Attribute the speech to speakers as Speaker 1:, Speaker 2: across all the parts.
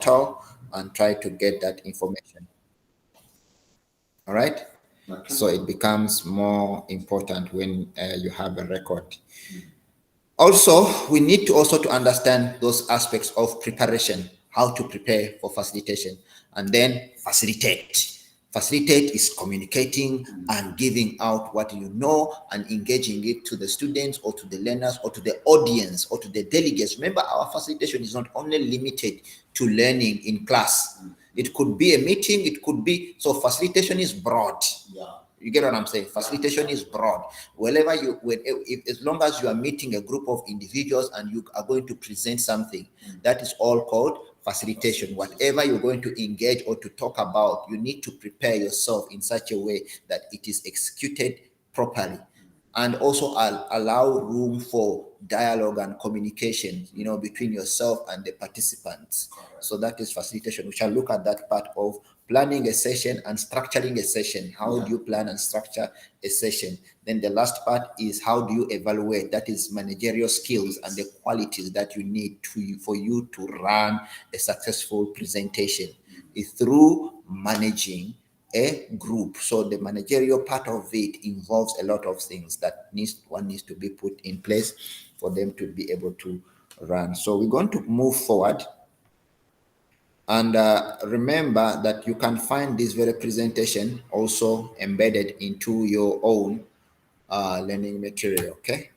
Speaker 1: portal and try to get that information. All right. Okay. So it becomes more important when you have a record. Also, we need to also to understand those aspects of preparation, how to prepare for facilitation, and then facilitate. Facilitate is communicating and giving out what you know and engaging it to the students or to the learners or to the audience or to the delegates. Remember, our facilitation is not only limited to learning in class. It could be a meeting, it could be, so facilitation is broad. Yeah. You get what I'm saying? Facilitation is broad. Wherever as long as you are meeting a group of individuals and you are going to present something, that is all called facilitation. Whatever you're going to engage or to talk about, you need to prepare yourself in such a way that it is executed properly, and also allow room for dialogue and communication, between yourself and the participants. So that is facilitation. We shall look at that part of planning a session and structuring a session. How do you plan and structure a session? Then the last part is how do you evaluate? That is managerial skills and the qualities that you need for you to run a successful presentation through managing a group. So the managerial part of it involves a lot of things that one needs to be put in place for them to be able to run. So we're going to move forward. And remember that you can find this very presentation also embedded into your own learning material, okay?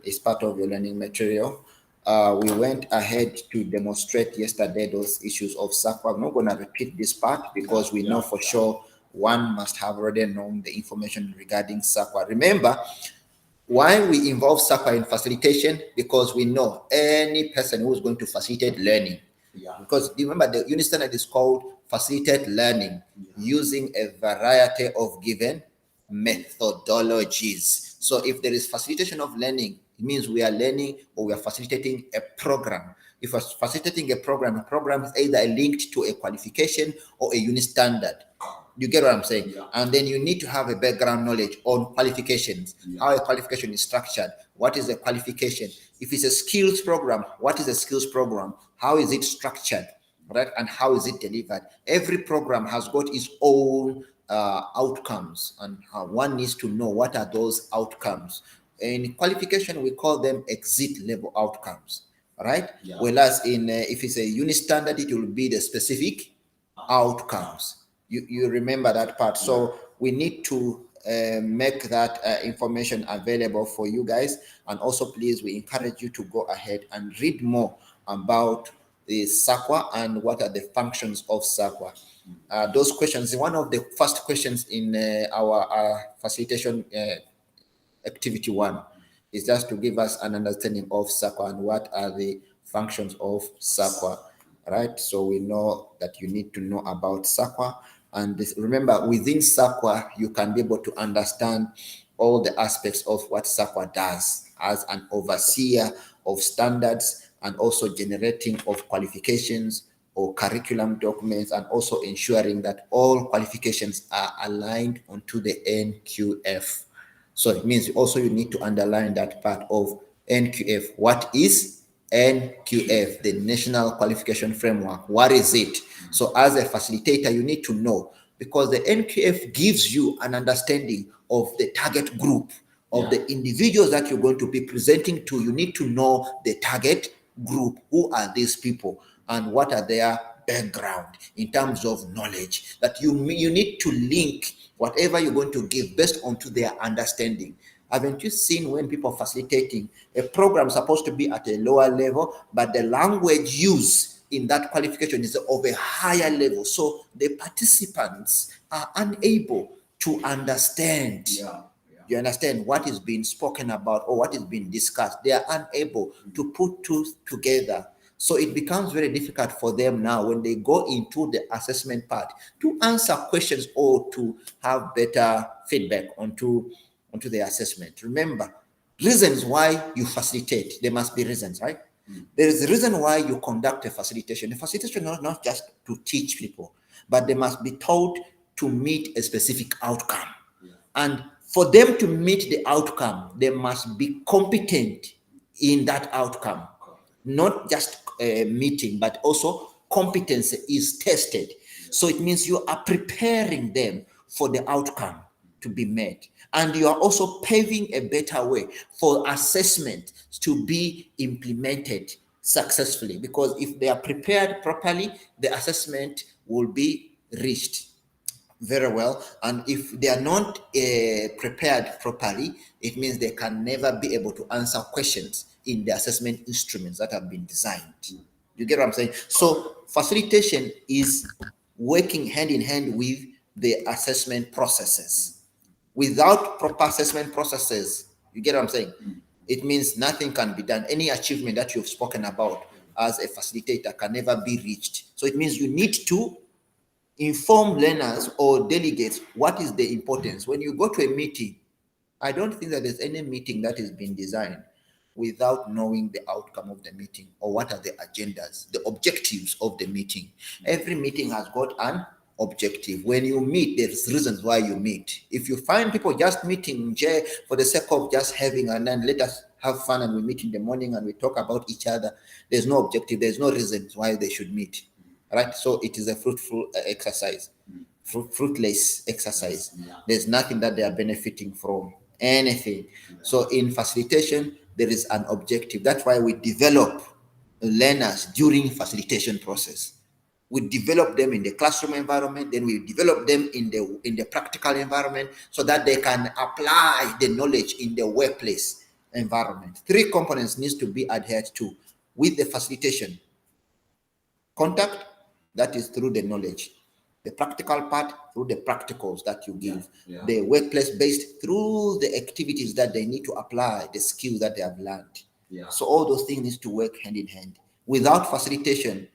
Speaker 1: It's part of your learning material. We went ahead to demonstrate yesterday those issues of SAQA. I'm not going to repeat this part because we know for sure one must have already known the information regarding SAQA. Remember, why we involve SAQA in facilitation? Because we know any person who is going to facilitate learning. Because remember, the unit standard is called facilitate learning using a variety of given methodologies. So if there is facilitation of learning, it means we are learning or we are facilitating a program. If we're facilitating a program is either linked to a qualification or a unit standard. You get what I'm saying? Yeah. And then you need to have a background knowledge on qualifications, how a qualification is structured. What is a qualification? If it's a skills program, what is a skills program? How is it structured, right? And how is it delivered? Every program has got its own outcomes, and one needs to know what are those outcomes. In qualification, we call them exit level outcomes, right? Yeah. Whereas if it's a unit standard, it will be the specific outcomes. You remember that part. So we need to make that information available for you guys. And also, please, we encourage you to go ahead and read more about the SAQA and what are the functions of SAQA. Those questions, one of the first questions in our facilitation activity 1 is just to give us an understanding of SAQA and what are the functions of SAQA, right? So we know that you need to know about SAQA. And remember, within SAQA, you can be able to understand all the aspects of what SAQA does as an overseer of standards and also generating of qualifications or curriculum documents, and also ensuring that all qualifications are aligned onto the NQF. So it means also you need to underline that part of NQF. What is NQF, the National Qualification Framework? What is it? So as a facilitator, you need to know, because the NQF gives you an understanding of the target group, of the individuals that you're going to be presenting to. You need to know the target group. Who are these people and what are their background in terms of knowledge? That you need to link whatever you're going to give based onto their understanding. Haven't you seen when people are facilitating a program supposed to be at a lower level, but the language used in that qualification is of a higher level? So the participants are unable to understand. You understand what is being spoken about or what is being discussed. They are unable to put two together. So it becomes very difficult for them now when they go into the assessment part to answer questions or to have better feedback onto the assessment. Remember, reasons why you facilitate, there must be reasons, right? There is a reason why you conduct a facilitation. A facilitation is not just to teach people, but they must be taught to meet a specific outcome. And for them to meet the outcome, they must be competent in that outcome. Not just a meeting, but also competency is tested. So it means you are preparing them for the outcome to be met. And you are also paving a better way for assessment to be implemented successfully. Because if they are prepared properly, the assessment will be reached very well. And if they are not prepared properly, it means they can never be able to answer questions in the assessment instruments that have been designed. You get what I'm saying? So facilitation is working hand in hand with the assessment processes. Without proper assessment processes, you get what I'm saying? It means nothing can be done. Any achievement that you've spoken about as a facilitator can never be reached. So it means you need to inform learners or delegates what is the importance. When you go to a meeting, I don't think that there's any meeting that has been designed without knowing the outcome of the meeting or what are the agendas, the objectives of the meeting. Every meeting has got an objective. When you meet, there's reasons why you meet. If you find people just meeting for the sake of just having, and then let us have fun and we meet in the morning and we talk about each other, there's no objective, there's no reasons why they should meet. Right? So it is a fruitful exercise, fruitless exercise. There's nothing that they are benefiting from, anything. So in facilitation, there is an objective. That's why we develop learners during facilitation process. We develop them in the classroom environment, then we develop them in the practical environment so that they can apply the knowledge in the workplace environment. Three components needs to be adhered to with the facilitation: contact, that is through the knowledge; the practical part, through the practicals that you give; the workplace based, through the activities that they need to apply the skills that they have learned. So all those things need to work hand in hand. Without facilitation,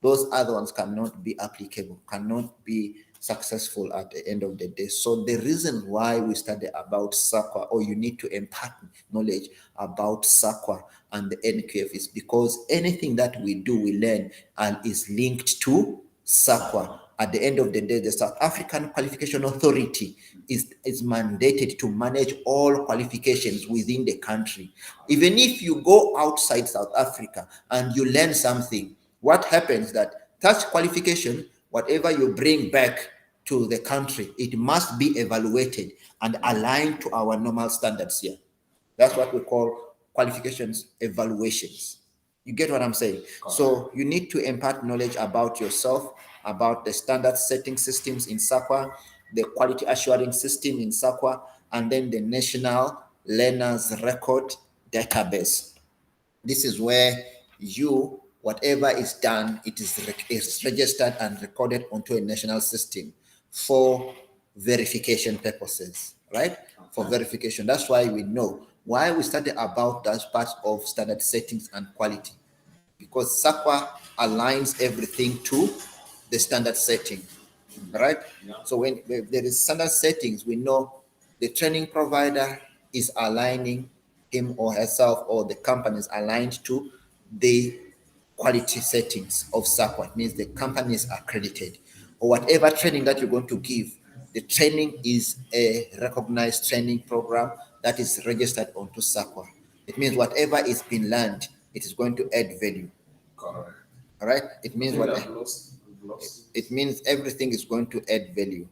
Speaker 1: those other ones cannot be applicable, cannot be successful at the end of the day. So the reason why we study about SAQA, or you need to impart knowledge about SAQA and the NQF, is because anything that we do, we learn and is linked to SAQA. At the end of the day, the South African Qualification Authority is mandated to manage all qualifications within the country. Even if you go outside South Africa and you learn something, what happens that such qualification, whatever you bring back to the country, it must be evaluated and aligned to our normal standards here. That's what we call qualifications evaluations. You get what I'm saying? So you need to impart knowledge about yourself, about the standard setting systems in SAQA, the quality assuring system in SAQA, and then the National Learners Record Database. This is where whatever is done, it is registered and recorded onto a national system for verification purposes, right? For verification. That's why we know why we study about that part of standard settings and quality, because SAQA aligns everything to the standard setting, right? So when there is standard settings, we know the training provider is aligning him or herself, or the company is aligned to the quality settings of SAQA. It means the company is accredited, or whatever training that you're going to give, the training is a recognized training program that is registered onto SAQA. It means whatever is being learned, it is going to add value. Correct. All right. It means it means everything is going to add value.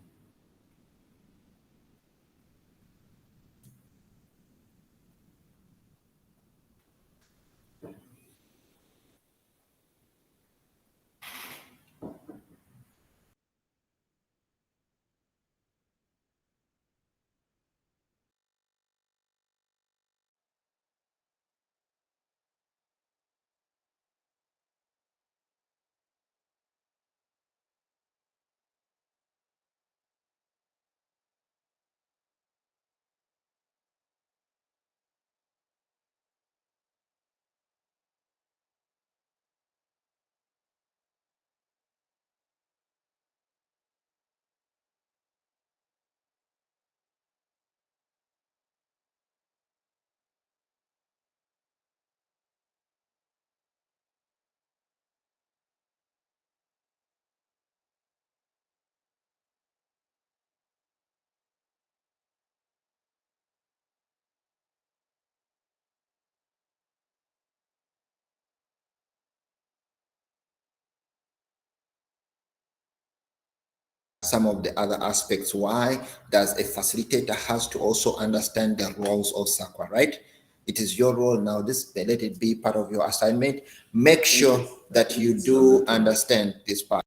Speaker 1: some of the other aspects. Why does a facilitator has to also understand the roles of SAQA, right? It is your role now. Let it be part of your assignment. Make sure that you do understand this part.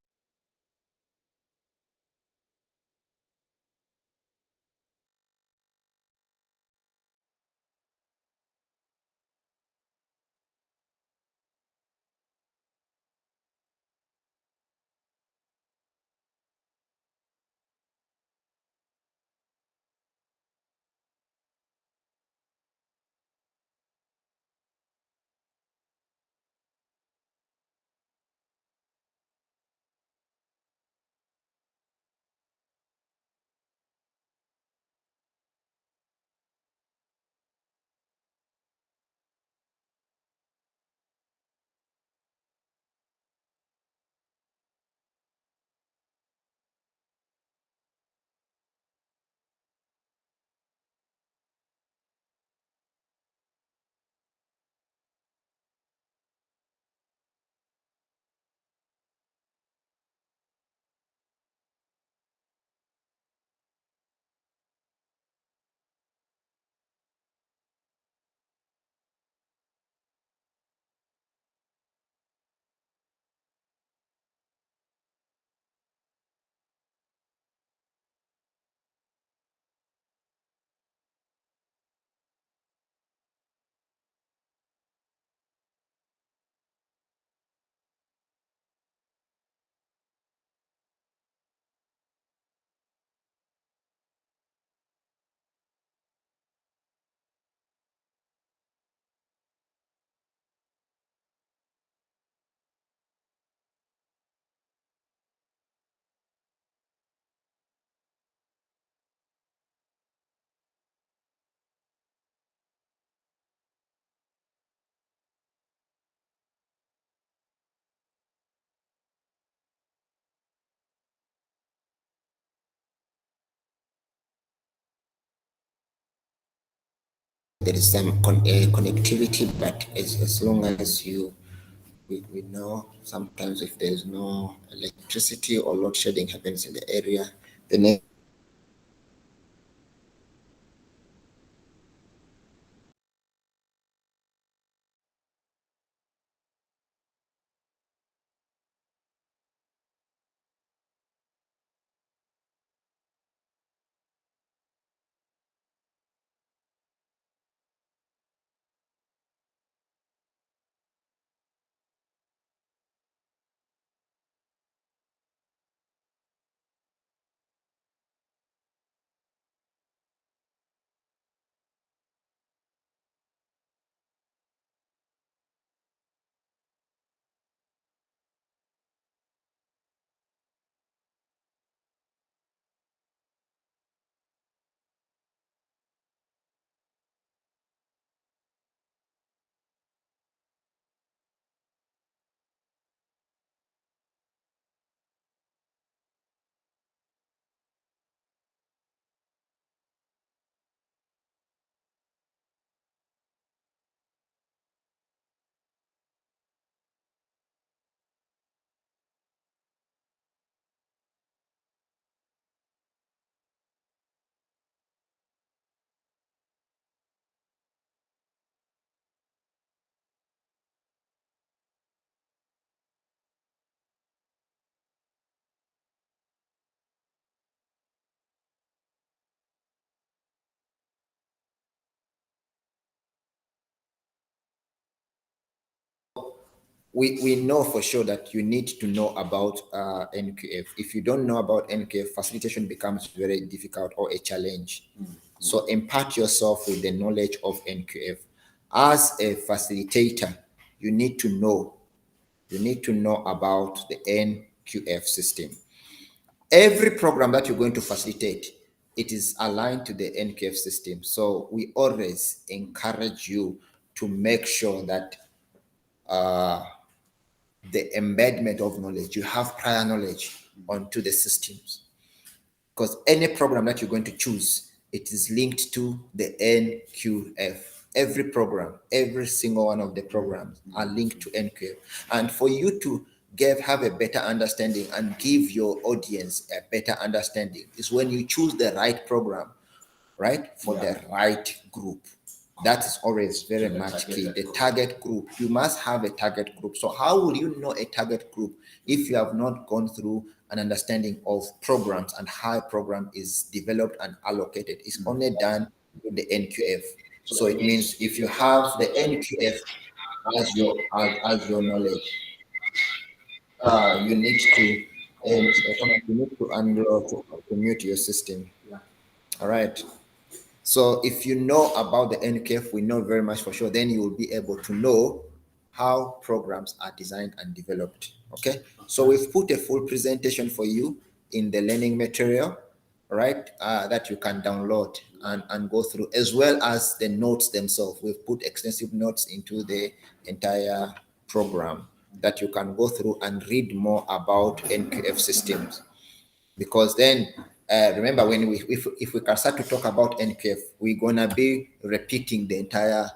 Speaker 1: There is some connectivity, but as long as we know sometimes if there's no electricity or load shedding happens in the area, the next we know for sure that you need to know about NQF. If you don't know about NQF, facilitation becomes very difficult or a challenge. So impart yourself with the knowledge of NQF. As a facilitator, you need to know. You need to know about the NQF system. Every program that you're going to facilitate, it is aligned to the NQF system. So we always encourage you to make sure that the embedment of knowledge, you have prior knowledge onto the systems. Because any program that you're going to choose, it is linked to the NQF. Every program, every single one of the programs are linked to NQF. And for you to have a better understanding and give your audience a better understanding is when you choose the right program, right, for the right group. That is always very much key. The target group, you must have a target group. So how will you know a target group if you have not gone through an understanding of programs and how a program is developed and allocated? It's only done with the NQF. So it means if you have the NQF as your knowledge, you need to unlock to mute your system. All right. So if you know about the NKF, we know very much for sure, then you will be able to know how programs are designed and developed. Okay. So we've put a full presentation for you in the learning material, right, that you can download and go through, as well as the notes themselves. We've put extensive notes into the entire program that you can go through and read more about NQF systems. Because then remember, when if we can start to talk about NQF, we're gonna be repeating the entire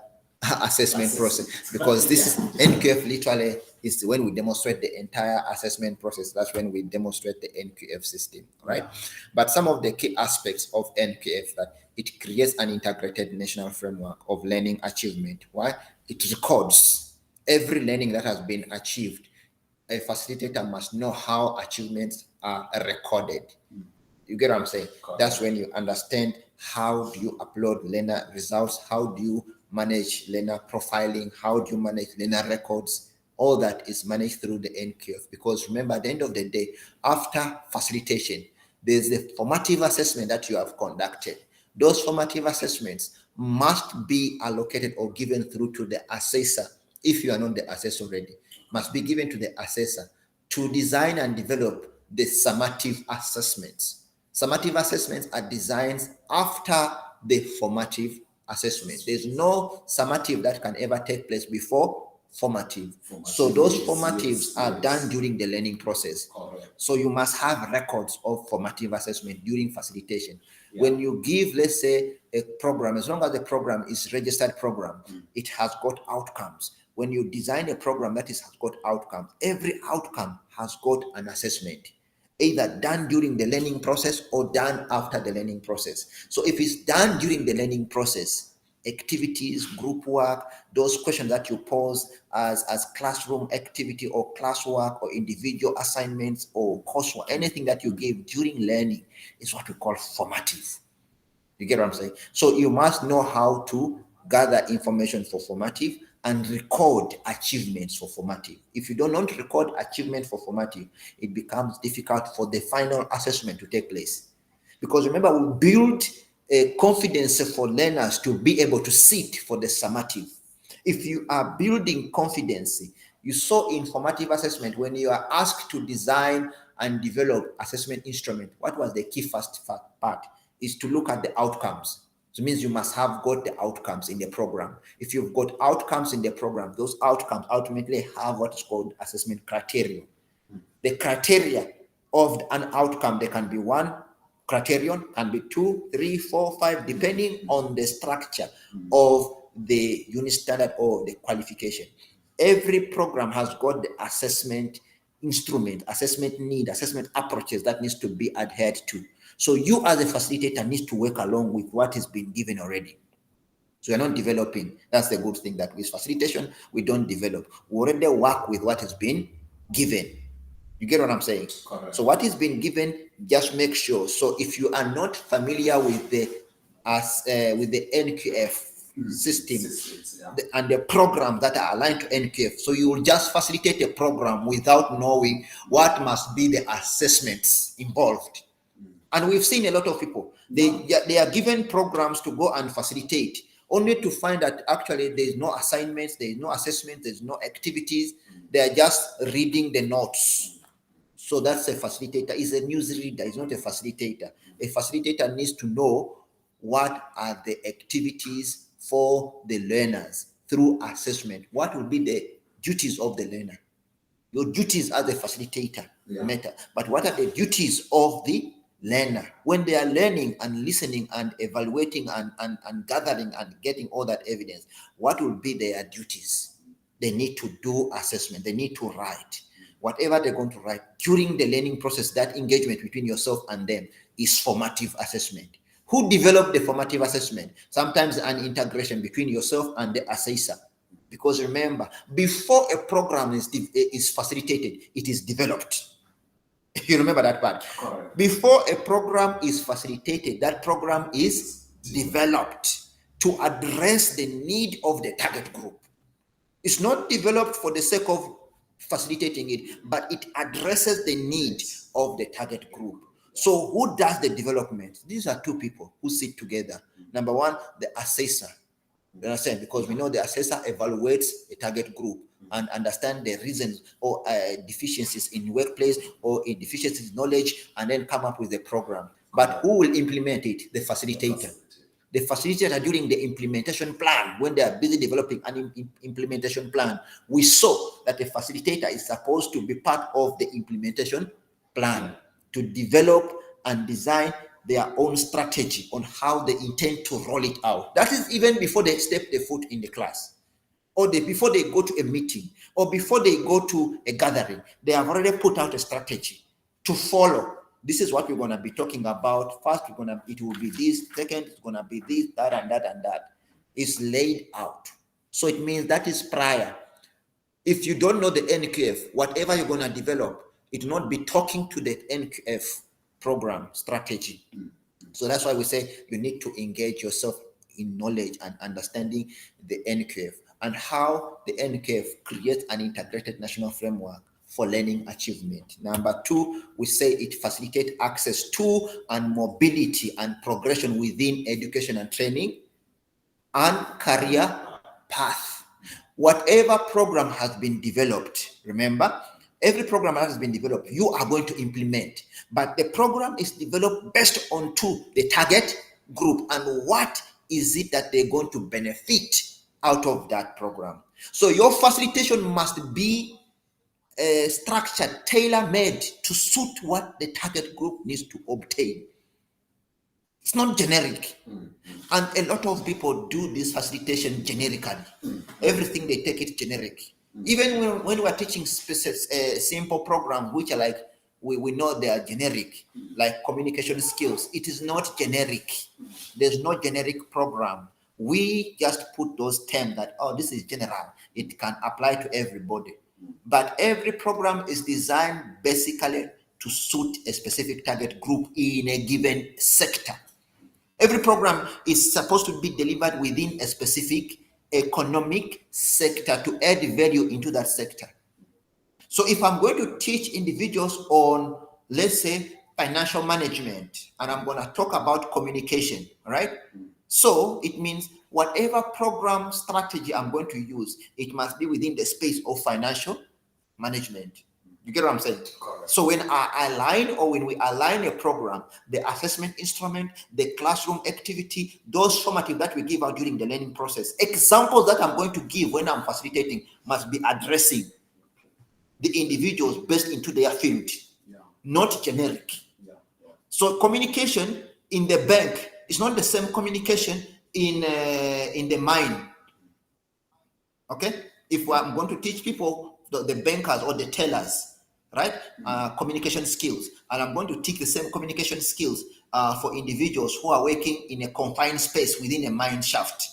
Speaker 1: assessment process, because this is NQF literally is when we demonstrate the entire assessment process. That's when we demonstrate the NQF system, right? But some of the key aspects of NQF, that it creates an integrated national framework of learning achievement. Why? It records every learning that has been achieved. A facilitator must know how achievements are recorded. You get what I'm saying? Correct. That's when you understand how do you upload learner results, how do you manage learner profiling, how do you manage learner records. All that is managed through the NQF. Because remember, at the end of the day, after facilitation, there's a formative assessment that you have conducted. Those formative assessments must be allocated or given through to the assessor. If you are not the assessor already, must be given to the assessor to design and develop the summative assessments. Summative assessments are designed after the formative assessment. There's no summative that can ever take place before formative. So those formatives are done during the learning process. So you must have records of formative assessment during facilitation. When you give, let's say, a program, as long as the program is registered program, it has got outcomes. When you design a program that has got outcomes, every outcome has got an assessment, either done during the learning process or done after the learning process. So if it's done during the learning process, activities, group work, those questions that you pose as classroom activity or classwork or individual assignments or coursework, anything that you give during learning is what we call formative. You get what I'm saying? So you must know how to gather information for formative and record achievements for formative. If you don't record achievement for formative, it becomes difficult for the final assessment to take place. Because remember, we build a confidence for learners to be able to sit for the summative. If you are building confidence, you saw in formative assessment, when you are asked to design and develop assessment instrument, what was the key first part? Is to look at the outcomes. So it means you must have got the outcomes in the program. If you've got outcomes in the program, those outcomes ultimately have what is called assessment criteria. The criteria of an outcome, there can be one criterion, can be 2, 3, 4, 5, depending on the structure of the unit standard or the qualification. Every program has got the assessment instrument, assessment need, assessment approaches that needs to be adhered to. So you as a facilitator needs to work along with what has been given already. So you're not developing. That's the good thing, that with facilitation, we don't develop. We already work with what has been given. You get what I'm saying? Correct. So what is being given, just make sure. So if you are not familiar with the NQF system and the programs that are aligned to NQF, so you will just facilitate a program without knowing what must be the assessments involved. And we've seen a lot of people, they are given programs to go and facilitate, only to find that actually there's no assignments, there's no assessment, there's no activities. They're just reading the notes. So that's a facilitator. Is a newsreader, is not a facilitator. A facilitator needs to know what are the activities for the learners through assessment. What will be the duties of the learner? Your duties as a facilitator matter, but what are the duties of the learner when they are learning and listening and evaluating and gathering and getting all that evidence? What will be their duties? They need to do assessment, they need to write. whatever they're going to write during the learning process, that engagement between yourself and them is formative assessment. Who developed the formative assessment? Sometimes an integration between yourself and the assessor. Because remember, before a program is facilitated, it is developed. You remember that part?
Speaker 2: Correct.
Speaker 1: Before a program is facilitated, that program is developed to address the need of the target group. It's not developed for the sake of facilitating it, but it addresses the need of the target group. So who does the development? These are two people who sit together. Number one, the assessor. You understand? Because we know the assessor evaluates a target group and understand the reasons or deficiencies in workplace or a deficiencies in knowledge, and then come up with a program. But who will implement it? The facilitator. The facilitator during the implementation plan, when they are busy developing an implementation plan, we saw that the facilitator is supposed to be part of the implementation plan to develop and design their own strategy on how they intend to roll it out. That is even before they step their foot in the class, or before they go to a meeting, or before they go to a gathering. They have already put out a strategy to follow. This is what we're going to be talking about. First, it will be this. Second, it's going to be this, that, and that, and that. It's laid out. So it means that is prior. If you don't know the NQF, whatever you're going to develop, it will not be talking to the NQF program strategy. So that's why we say you need to engage yourself in knowledge and understanding the NQF and how the NQF creates an integrated national framework for learning achievement. Number two, we say it facilitates access to and mobility and progression within education and training and career path. Whatever program has been developed, remember, every program that has been developed, you are going to implement. But the program is developed based on the target group and what is it that they're going to benefit out of that program. So your facilitation must be structured, tailor-made to suit what the target group needs to obtain. It's not generic. And a lot of people do this facilitation generically. Everything they take it generic. Even when we are teaching simple programs, which are like, we know they are generic, like communication skills, it is not generic. There's no generic program. We just put those terms that, oh, this is general. It can apply to everybody. But every program is designed basically to suit a specific target group in a given sector. Every program is supposed to be delivered within a specific economic sector to add value into that sector. So if I'm going to teach individuals on, let's say, financial management, and I'm going to talk about communication, right? So it means whatever program strategy I'm going to use, it must be within the space of financial management. You get what I'm saying?
Speaker 2: Correct.
Speaker 1: So when we align a program, the assessment instrument, the classroom activity, those formative that we give out during the learning process, examples that I'm going to give when I'm facilitating must be addressing the individuals based into their field, not generic. So communication in the bank is not the same communication in the mine. Okay? If I'm going to teach people, the bankers or the tellers, right? Communication skills. And I'm going to teach the same communication skills for individuals who are working in a confined space within a mine shaft.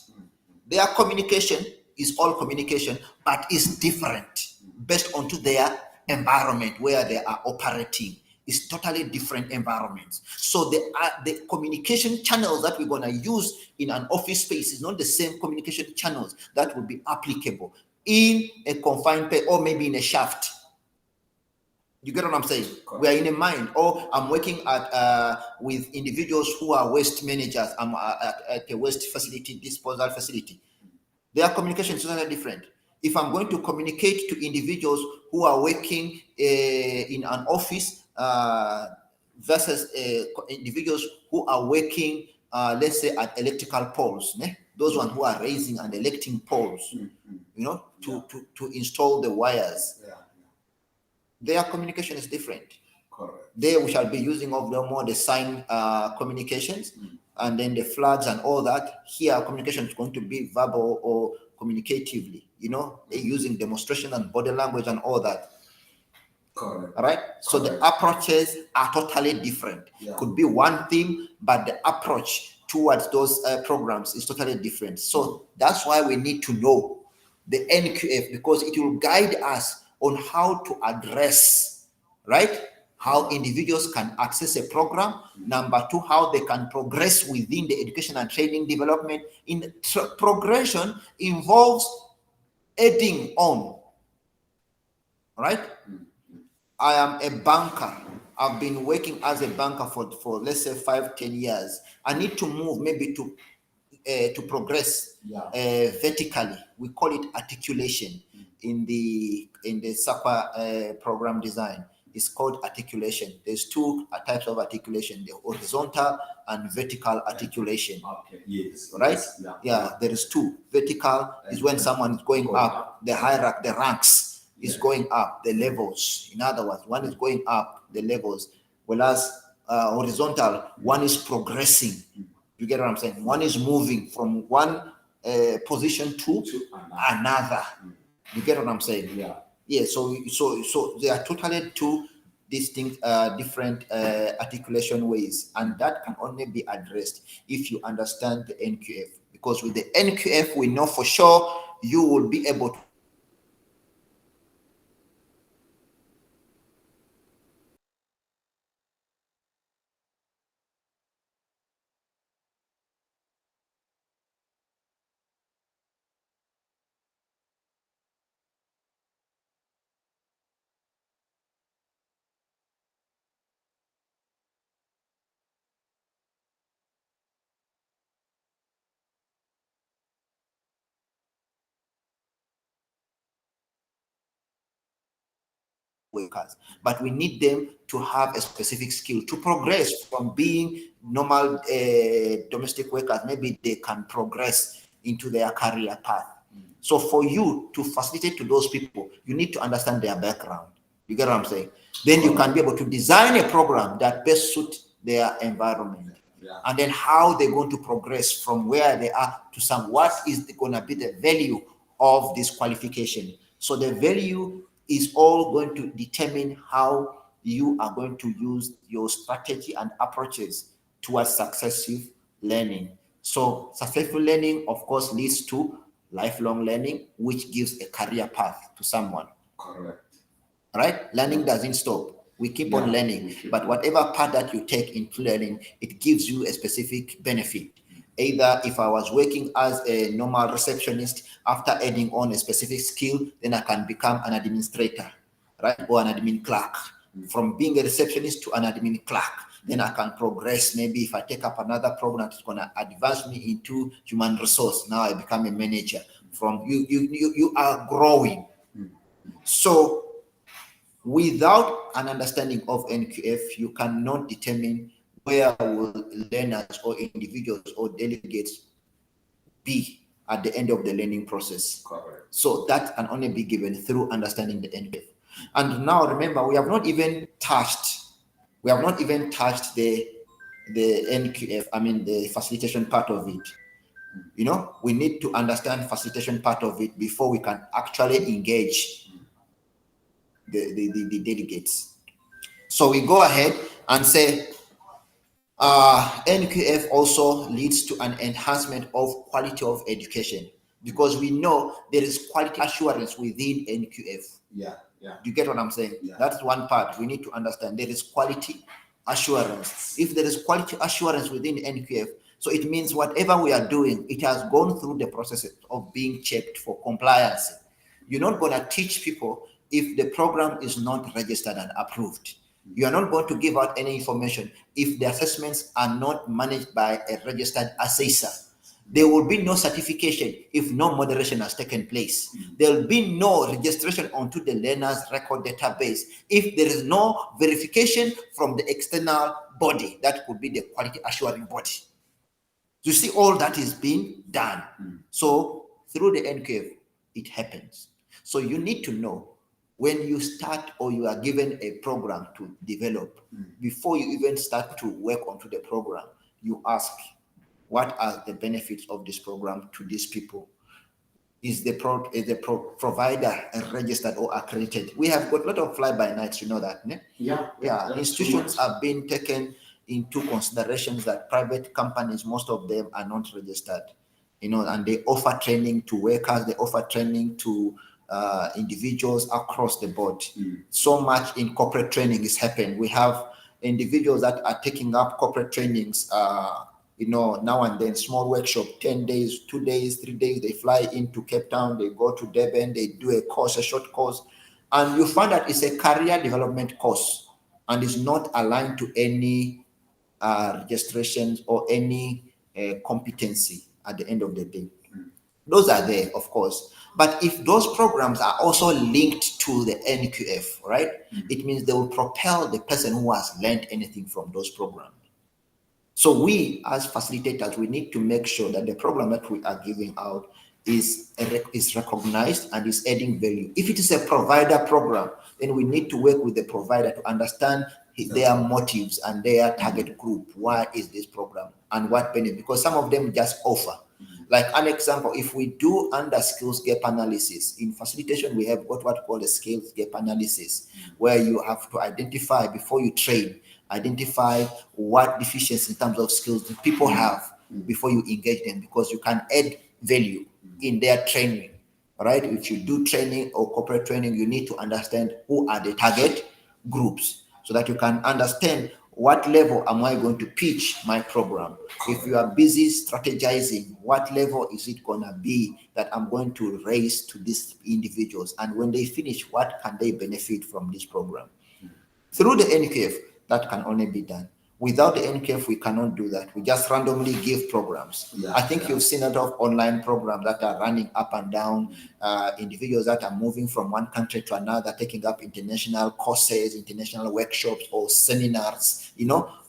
Speaker 1: Their communication is all communication, but is different based onto their environment where they are operating. It's totally different environments. So the communication channels that we're going to use in an office space is not the same communication channels that will be applicable in a confined place or maybe in a shaft. You get what I'm saying? Correct. We are in a mine, or I'm working with individuals who are waste managers. I'm at a waste facility, disposal facility. Their communication is totally different. If I'm going to communicate to individuals who are working in an office versus individuals who are working, let's say, at electrical poles, those ones who are raising and electing poles, to install the wires. Their communication is different.
Speaker 2: Correct.
Speaker 1: There we shall be using of the sign communications, and then the flags and all that. Here, communication is going to be verbal or communicatively, using demonstration and body language and all that.
Speaker 2: Correct.
Speaker 1: All right. So the approaches are totally different. Could be one theme, but the approach towards those programs is totally different. So that's why we need to know the NQF, because it will guide us on how to address, right? How individuals can access a program. Number two, how they can progress within the education and training development. In progression involves adding on, right? I am a banker. I've been working as a banker for let's say 5-10 years. I need to move maybe to progress vertically. We call it articulation in the SAPA program design. It's called articulation. There's two types of articulation: the horizontal and vertical articulation.
Speaker 2: Okay. Yes.
Speaker 1: Right?
Speaker 2: Yes.
Speaker 1: Yeah. There is two. Vertical is when someone is going up the hierarchy, the ranks is going up the levels. In other words, one is going up the levels, whereas horizontal, one is progressing. You get what I'm saying? One is moving from one position to another. You get what I'm saying? Yeah. So there are totally two distinct, different articulation ways, and that can only be addressed if you understand the NQF. Because with the NQF, we know for sure you will be able to workers, but we need them to have a specific skill to progress from being normal domestic workers. Maybe they can progress into their career path. So for you to facilitate to those people, you need to understand their background. You get what I'm saying? Then you can be able to design a program that best suits their environment. And then how they're going to progress from where they are to some, what is going to be the value of this qualification. So the value is all going to determine how you are going to use your strategy and approaches towards successive learning. So successful learning, of course, leads to lifelong learning, which gives a career path to someone.
Speaker 2: Correct.
Speaker 1: Right? Learning doesn't stop. We keep on learning, but whatever path that you take into learning, it gives you a specific benefit. Either if I was working as a normal receptionist, after adding on a specific skill, then I can become an administrator, right? Or an admin clerk. From being a receptionist to an admin clerk, then I can progress. Maybe if I take up another program that's going to advance me into human resource, now I become a manager. From you are growing. So without an understanding of NQF, you cannot determine where will learners or individuals or delegates be at the end of the learning process.
Speaker 2: Correct.
Speaker 1: So that can only be given through understanding the NQF. And now remember, we have not even touched the NQF, I mean the facilitation part of it. You know, we need to understand facilitation part of it before we can actually engage the delegates. So we go ahead and say NQF also leads to an enhancement of quality of education, because we know there is quality assurance within NQF.
Speaker 2: Yeah.
Speaker 1: You get what I'm saying?
Speaker 2: Yeah.
Speaker 1: That's one part we need to understand. There is quality assurance. If there is quality assurance within NQF, so it means whatever we are doing, it has gone through the process of being checked for compliance. You're not going to teach people if the program is not registered and approved. You are not going to give out any information if the assessments are not managed by a registered assessor. There will be no certification if no moderation has taken place. There will be no registration onto the learner's record database if there is no verification from the external body. That could be the quality assuring body. You see, all that is being done. So through the NQF, it happens. So you need to know when you start or you are given a program to develop, before you even start to work onto the program, you ask, what are the benefits of this program to these people? is the provider registered or accredited? We have got a lot of fly-by-nights, you know that, ne? Yeah. Institutions have been taken into considerations that private companies, most of them are not registered, and they offer training to workers, they offer training to individuals across the board. So much in corporate training is happening. We have individuals that are taking up corporate trainings, now and then, small workshop, 10 days, 2 days, 3 days, they fly into Cape Town, they go to Durban, they do a short course, and you find that it's a career development course and is not aligned to any registrations or any competency at the end of the day. Those are there, of course. But if those programs are also linked to the NQF, right, it means they will propel the person who has learned anything from those programs. So we, as facilitators, we need to make sure that the program that we are giving out is recognized and is adding value. If it is a provider program, then we need to work with the provider to understand their motives and their target group. Why is this program and what benefit? Because some of them just offer. Like an example, if we do under skills gap analysis, in facilitation, we have got what we call a skills gap analysis, where you have to identify before you train, identify what deficiency in terms of skills that people have before you engage them, because you can add value in their training, right? If you do training or corporate training, you need to understand who are the target groups so that you can understand what level am I going to pitch my program. If you are busy strategizing, what level is it going to be that I'm going to raise to these individuals? And when they finish, what can they benefit from this program? Through the NQF, that can only be done. Without the NQF, we cannot do that. We just randomly give programs. I think you've seen a lot of online programs that are running up and down, individuals that are moving from one country to another, taking up international courses, international workshops or seminars,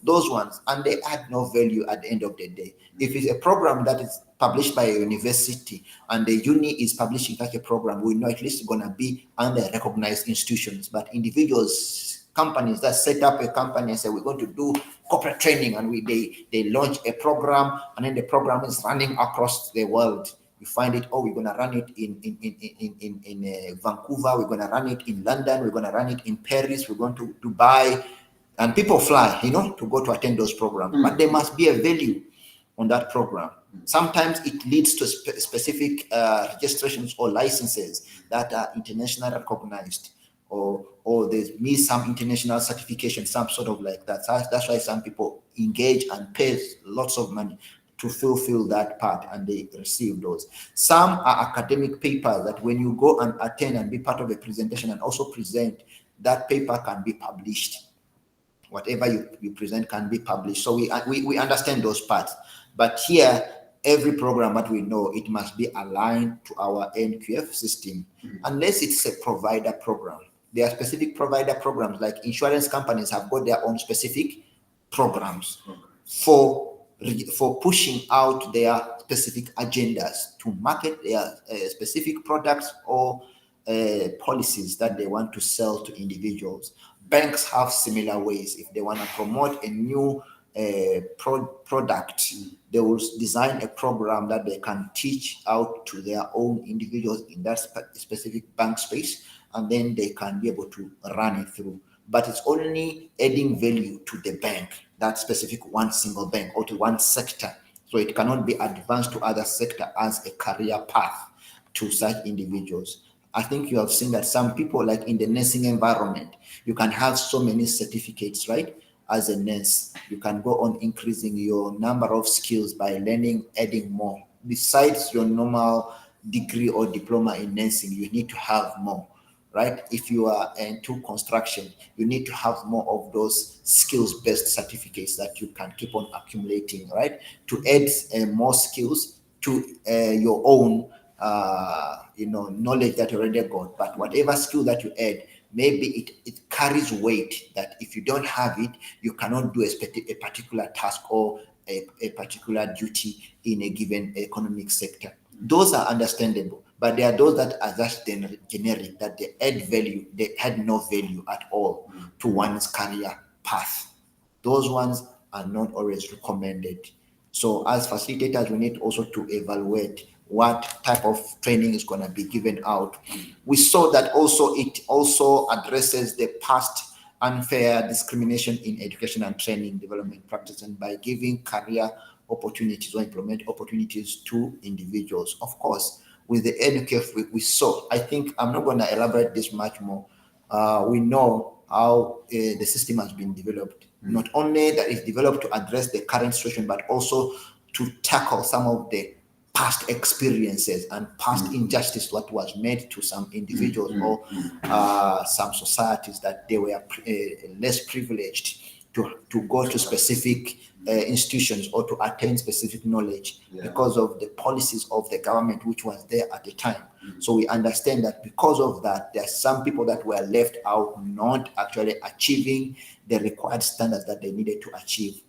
Speaker 1: those ones, and they add no value at the end of the day. If it's a program that is published by a university and the uni is publishing such a program, we know at least it's going to be under recognized institutions. But individuals, companies that set up a company and say we're going to do corporate training, and they launch a program, and then the program is running across the world. You find it, we're going to run it in Vancouver, we're going to run it in London, we're going to run it in Paris, we're going to Dubai, and people fly, to go to attend those programs. But there must be a value on that program. Sometimes it leads to specific registrations or licenses that are internationally recognized, or there's some international certification, some sort of like that. So that's why some people engage and pay lots of money to fulfill that part, and they receive those. Some are academic papers that when you go and attend and be part of a presentation and also present, that paper can be published. Whatever you present can be published. So we understand those parts. But here, every program that we know, it must be aligned to our NQF system, unless it's a provider program. There are specific provider programs, like insurance companies have got their own specific programs for pushing out their specific agendas to market their specific products or policies that they want to sell to individuals. Banks have similar ways. If they want to promote a new product, they will design a program that they can teach out to their own individuals in that specific bank space, and then they can be able to run it through. But it's only adding value to the bank, that specific one single bank, or to one sector. So it cannot be advanced to other sector as a career path to such individuals. I think you have seen that some people, like in the nursing environment, you can have so many certificates, right? As a nurse, you can go on increasing your number of skills by learning, adding more. Besides your normal degree or diploma in nursing, you need to have more, right? If you are into construction, you need to have more of those skills-based certificates that you can keep on accumulating, right? To add more skills to your own knowledge that you already got. But whatever skill that you add, maybe it carries weight that if you don't have it, you cannot do a particular task or a particular duty in a given economic sector. Those are understandable, but there are those that are just generic, that they add value, they add no value at all to one's career path. Those ones are not always recommended. So as facilitators, we need also to evaluate what type of training is going to be given out. We saw that also it also addresses the past unfair discrimination in education and training development practice, and by giving career opportunities or employment opportunities to individuals. Of course, with the NQF, we saw, I think I'm not going to elaborate this much more. We know how the system has been developed. Not only that it's developed to address the current situation, but also to tackle some of the past experiences and past injustice that was made to some individuals or some societies, that they were less privileged to go to specific institutions or to attain specific knowledge because of the policies of the government which was there at the time. So we understand that because of that, there are some people that were left out, not actually achieving the required standards that they needed to achieve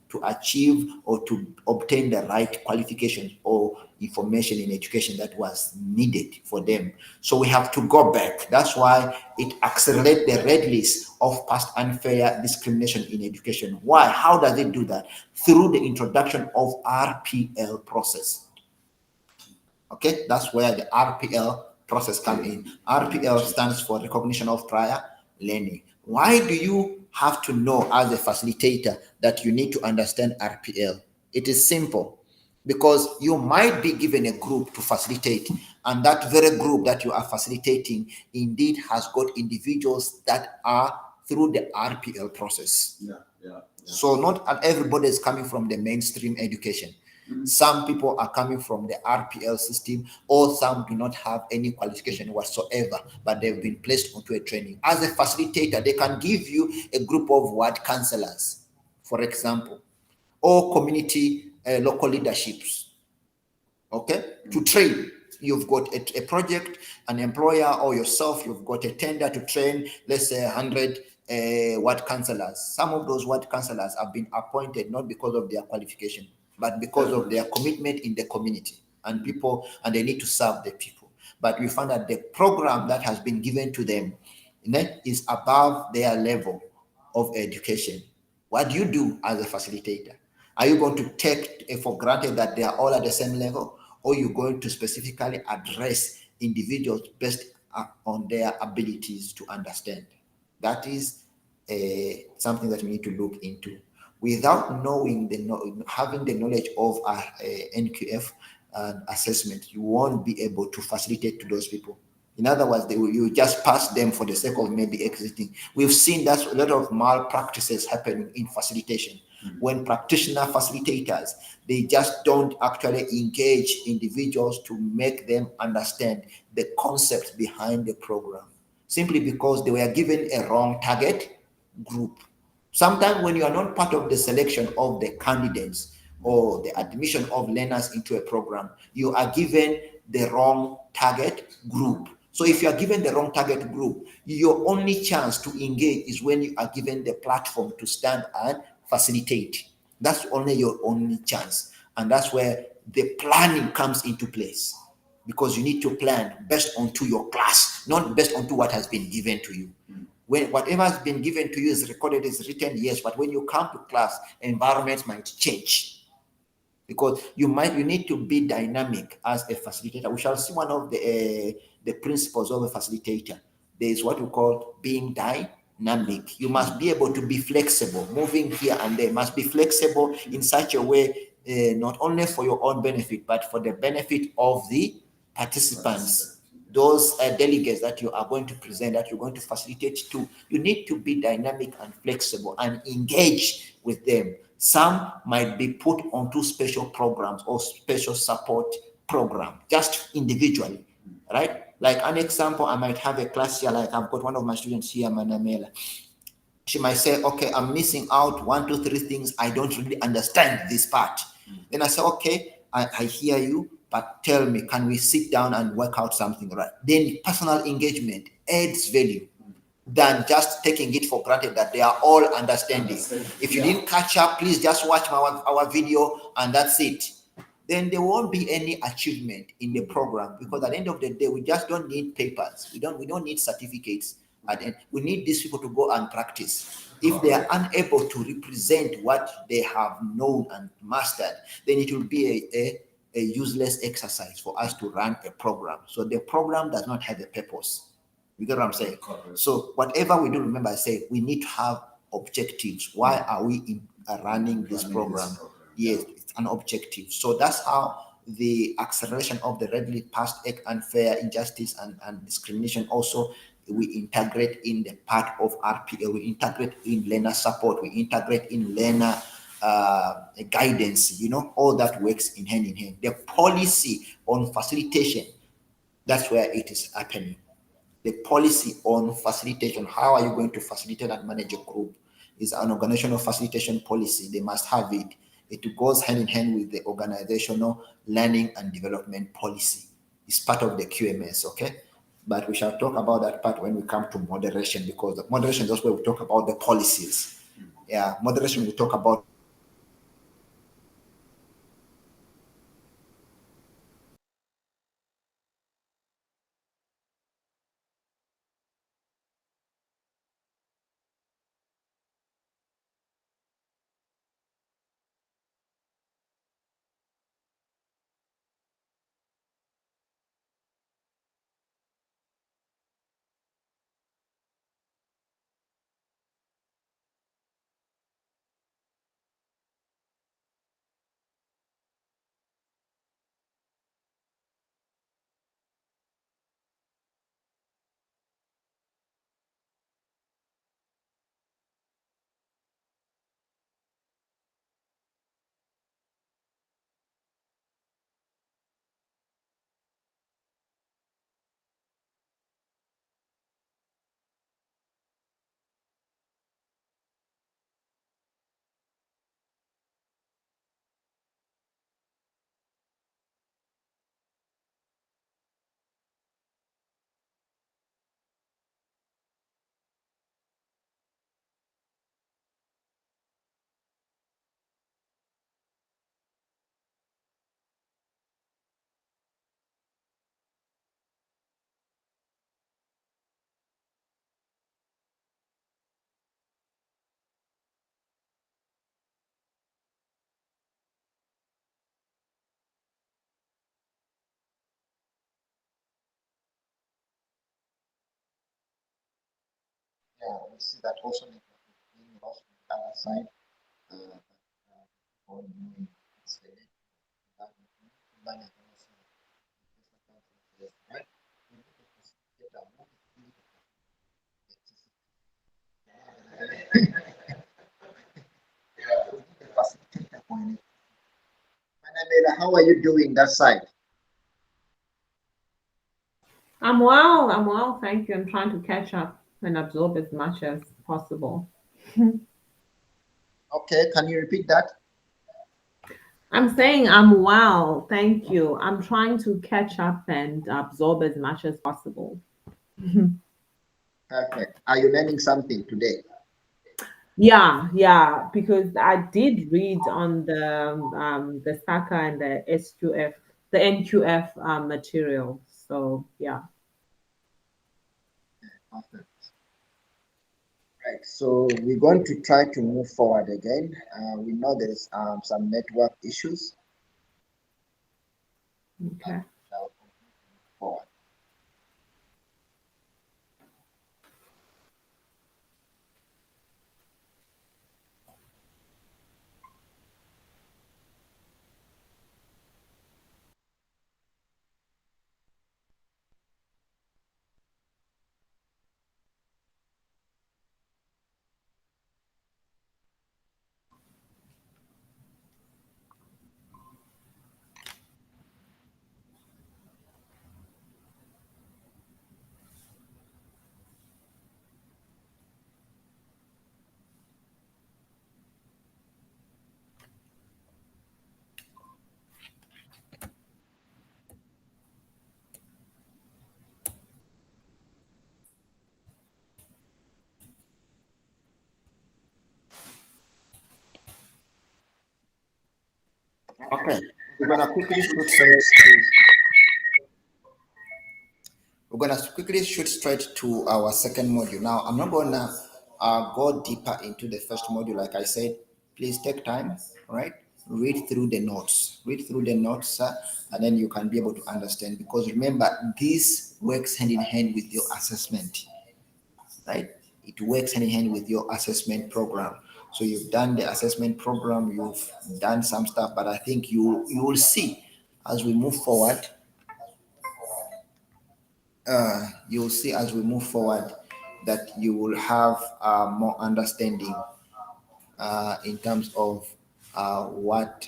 Speaker 1: or to obtain the right qualifications or information in education that was needed for them. So we have to go back. That's why it accelerates the red list of past unfair discrimination in education. Why? How does it do that? Through the introduction of RPL process. Okay, that's where the RPL process comes in. RPL stands for recognition of prior learning. Why do you have to know as a facilitator that you need to understand RPL? It is simple, because you might be given a group to facilitate, and that very group that you are facilitating indeed has got individuals that are through the RPL process. So not everybody is coming from the mainstream education. Some people are coming from the RPL system, or some do not have any qualification whatsoever, but they've been placed onto a training. As a facilitator, they can give you a group of ward counselors, for example, or community local leaderships, okay, to train. You've got a project, an employer or yourself, you've got a tender to train, let's say 100 ward counselors. Some of those ward counselors have been appointed not because of their qualification, but because of their commitment in the community and people, and they need to serve the people. But we found that the program that has been given to them is above their level of education. What do you do as a facilitator? Are you going to take for granted that they are all at the same level, or you're going to specifically address individuals based on their abilities to understand? That is something that we need to look into. Without knowing having the knowledge of NQF assessment, you won't be able to facilitate to those people. In other words, you just pass them for the sake of maybe exiting. We've seen that a lot of malpractices happening in facilitation. When practitioner facilitators, they just don't actually engage individuals to make them understand the concept behind the program, simply because they were given a wrong target group. Sometimes when you are not part of the selection of the candidates or the admission of learners into a program, you are given the wrong target group. So if you are given the wrong target group, your only chance to engage is when you are given the platform to stand and facilitate. That's only your only chance. And that's where the planning comes into place, because you need to plan based onto your class, not based onto what has been given to you. When whatever has been given to you is recorded, is written, yes, but when you come to class, environments might change, because you need to be dynamic as a facilitator. We shall see one of the principles of a facilitator. There is what we call being dynamic. You must be able to be flexible, moving here and there. Must be flexible in such a way, not only for your own benefit, but for the benefit of the participants. Those delegates that you are going to present, that you're going to facilitate to, you need to be dynamic and flexible and engage with them. Some might be put onto special programs or special support program, just individually, right? Like an example, I might have a class here, like I've got one of my students here, Manamela. She might say, okay, I'm missing out 1, 2, 3 things. I don't really understand this part. Then I say, okay, I hear you, but tell me, can we sit down and work out something, right? Then personal engagement adds value than just taking it for granted that they are all understanding. If you didn't catch up, please just watch our video and that's it. Then there won't be any achievement in the program, because at the end of the day, we just don't need papers. We don't need certificates. And we need these people to go and practice. If they are unable to represent what they have known and mastered, then it will be a useless exercise for us to run a program. So the program does not have a purpose. You get what I'm saying? Correct. So whatever we do, remember I say we need to have objectives. Why are we running this program? Yes, it's an objective. So that's how the acceleration of the readily passed act, unfair, injustice, and discrimination also we integrate in the part of RPA, we integrate in learner support, we integrate in learner guidance, all that works in hand in hand. The policy on facilitation, that's where it is happening. The policy on facilitation, how are you going to facilitate and manage a group, is an organizational facilitation policy. They must have it. It goes hand in hand with the organizational learning and development policy. It's part of the QMS, okay? But we shall talk about that part when we come to moderation, because the moderation is where we talk about the policies. Yeah, moderation we talk about. Yeah, we see that also in the other side. On right? Manabela, how are you doing that side?
Speaker 2: I'm well, thank you. I'm trying to catch up and absorb as much as possible.
Speaker 1: Okay, can you repeat that?
Speaker 2: I'm saying I'm well, thank you. I'm trying to catch up and absorb as much as possible.
Speaker 1: Perfect. Are you learning something today?
Speaker 2: Yeah, because I did read on the SACA and the SQF, the NQF material. So yeah.
Speaker 1: Perfect. Right. So we're going to try to move forward again. We know there is some network issues, but
Speaker 2: Okay.
Speaker 1: we shall move forward. Okay. We're gonna quickly shoot straight. We're gonna quickly shoot straight to our second module. Now, I'm not gonna go deeper into the first module. Like I said, please take time, all right? read through the notes, and then you can be able to understand, because remember, this works hand in hand with your assessment, right? It works hand in hand with your assessment program. So you've done the assessment program, you've done some stuff, but I think you will see as we move forward. You'll see as we move forward that you will have more understanding in terms of what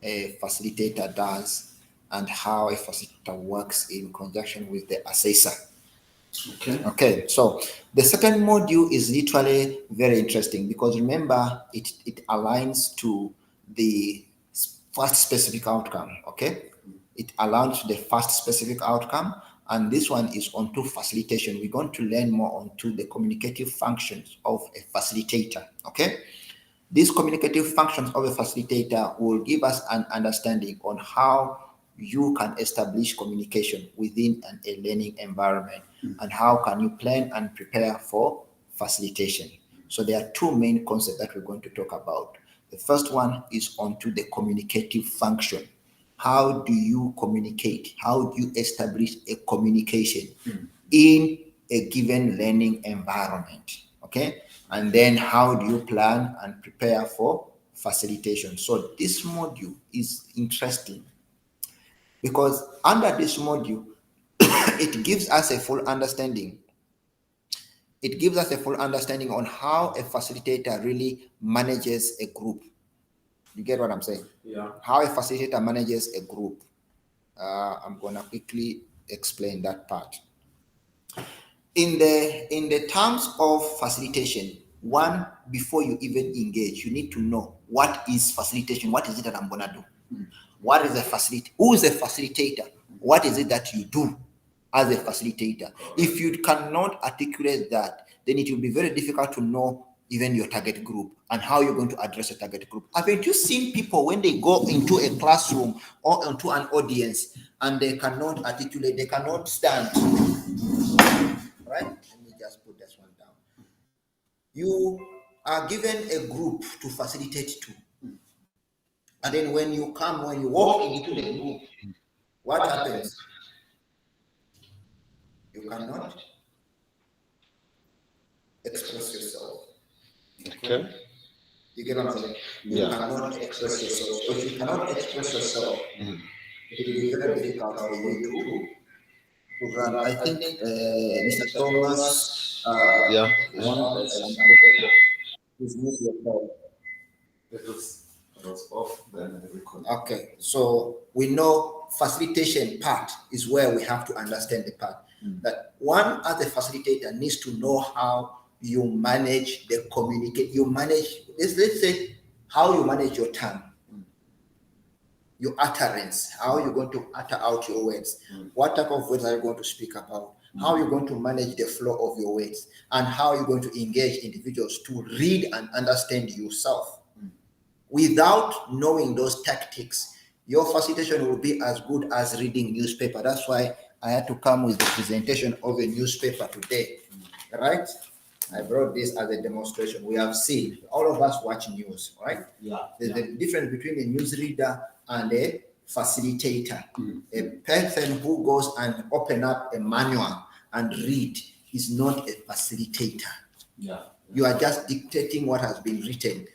Speaker 1: a facilitator does and how a facilitator works in conjunction with the assessor. Okay, so the second module is literally very interesting, because remember, it aligns to the first specific outcome. Okay, it aligns to the first specific outcome, and this one is onto facilitation. We're going to learn more onto the communicative functions of a facilitator. Okay, these communicative functions of a facilitator will give us an understanding on how you can establish communication within a learning environment, and how can you plan and prepare for facilitation. So there are two main concepts that we're going to talk about. The first one is onto the communicative function. How do you communicate? How do you establish a communication in a given learning environment? Okay, and then how do you plan and prepare for facilitation? So this module is interesting, because under this module, it gives us a full understanding. It gives us a full understanding on how a facilitator really manages a group. You get what I'm saying?
Speaker 3: Yeah.
Speaker 1: How a facilitator manages a group. I'm gonna quickly explain that part. In the terms of facilitation, one, before you even engage, you need to know what is facilitation. What is it that I'm gonna do? What is a facilitator? Who is a facilitator? What is it that you do as a facilitator? If you cannot articulate that, then it will be very difficult to know even your target group and how you're going to address a target group. Haven't you seen people when they go into a classroom or into an audience and they cannot articulate, they cannot stand? Right? Let me just put this one down. You are given a group to facilitate to. And then when you walk into the group, what happens? You cannot express yourself.
Speaker 3: Okay.
Speaker 1: You get what I'm saying? You cannot express yourself. So if you cannot express yourself, it will be very difficult for you to run. I think Mr. Thomas wanted some echo. Please mute yourself.
Speaker 3: It was off then.
Speaker 1: Okay, so we know facilitation part is where we have to understand the part that one, as a facilitator, needs to know how you manage the communicate. You manage, let's say, how you manage your tongue, your utterance, how you're going to utter out your words, what type of words are you going to speak about, how you're going to manage the flow of your words, and how you're going to engage individuals to read and understand yourself. Without knowing those tactics, your facilitation will be as good as reading newspaper. That's why I had to come with the presentation of a newspaper today, right? I brought this as a demonstration. We have seen, all of us watch news, right? There's a difference between a newsreader and a facilitator. A person who goes and open up a manual and read is not a facilitator. You are just dictating what has been written.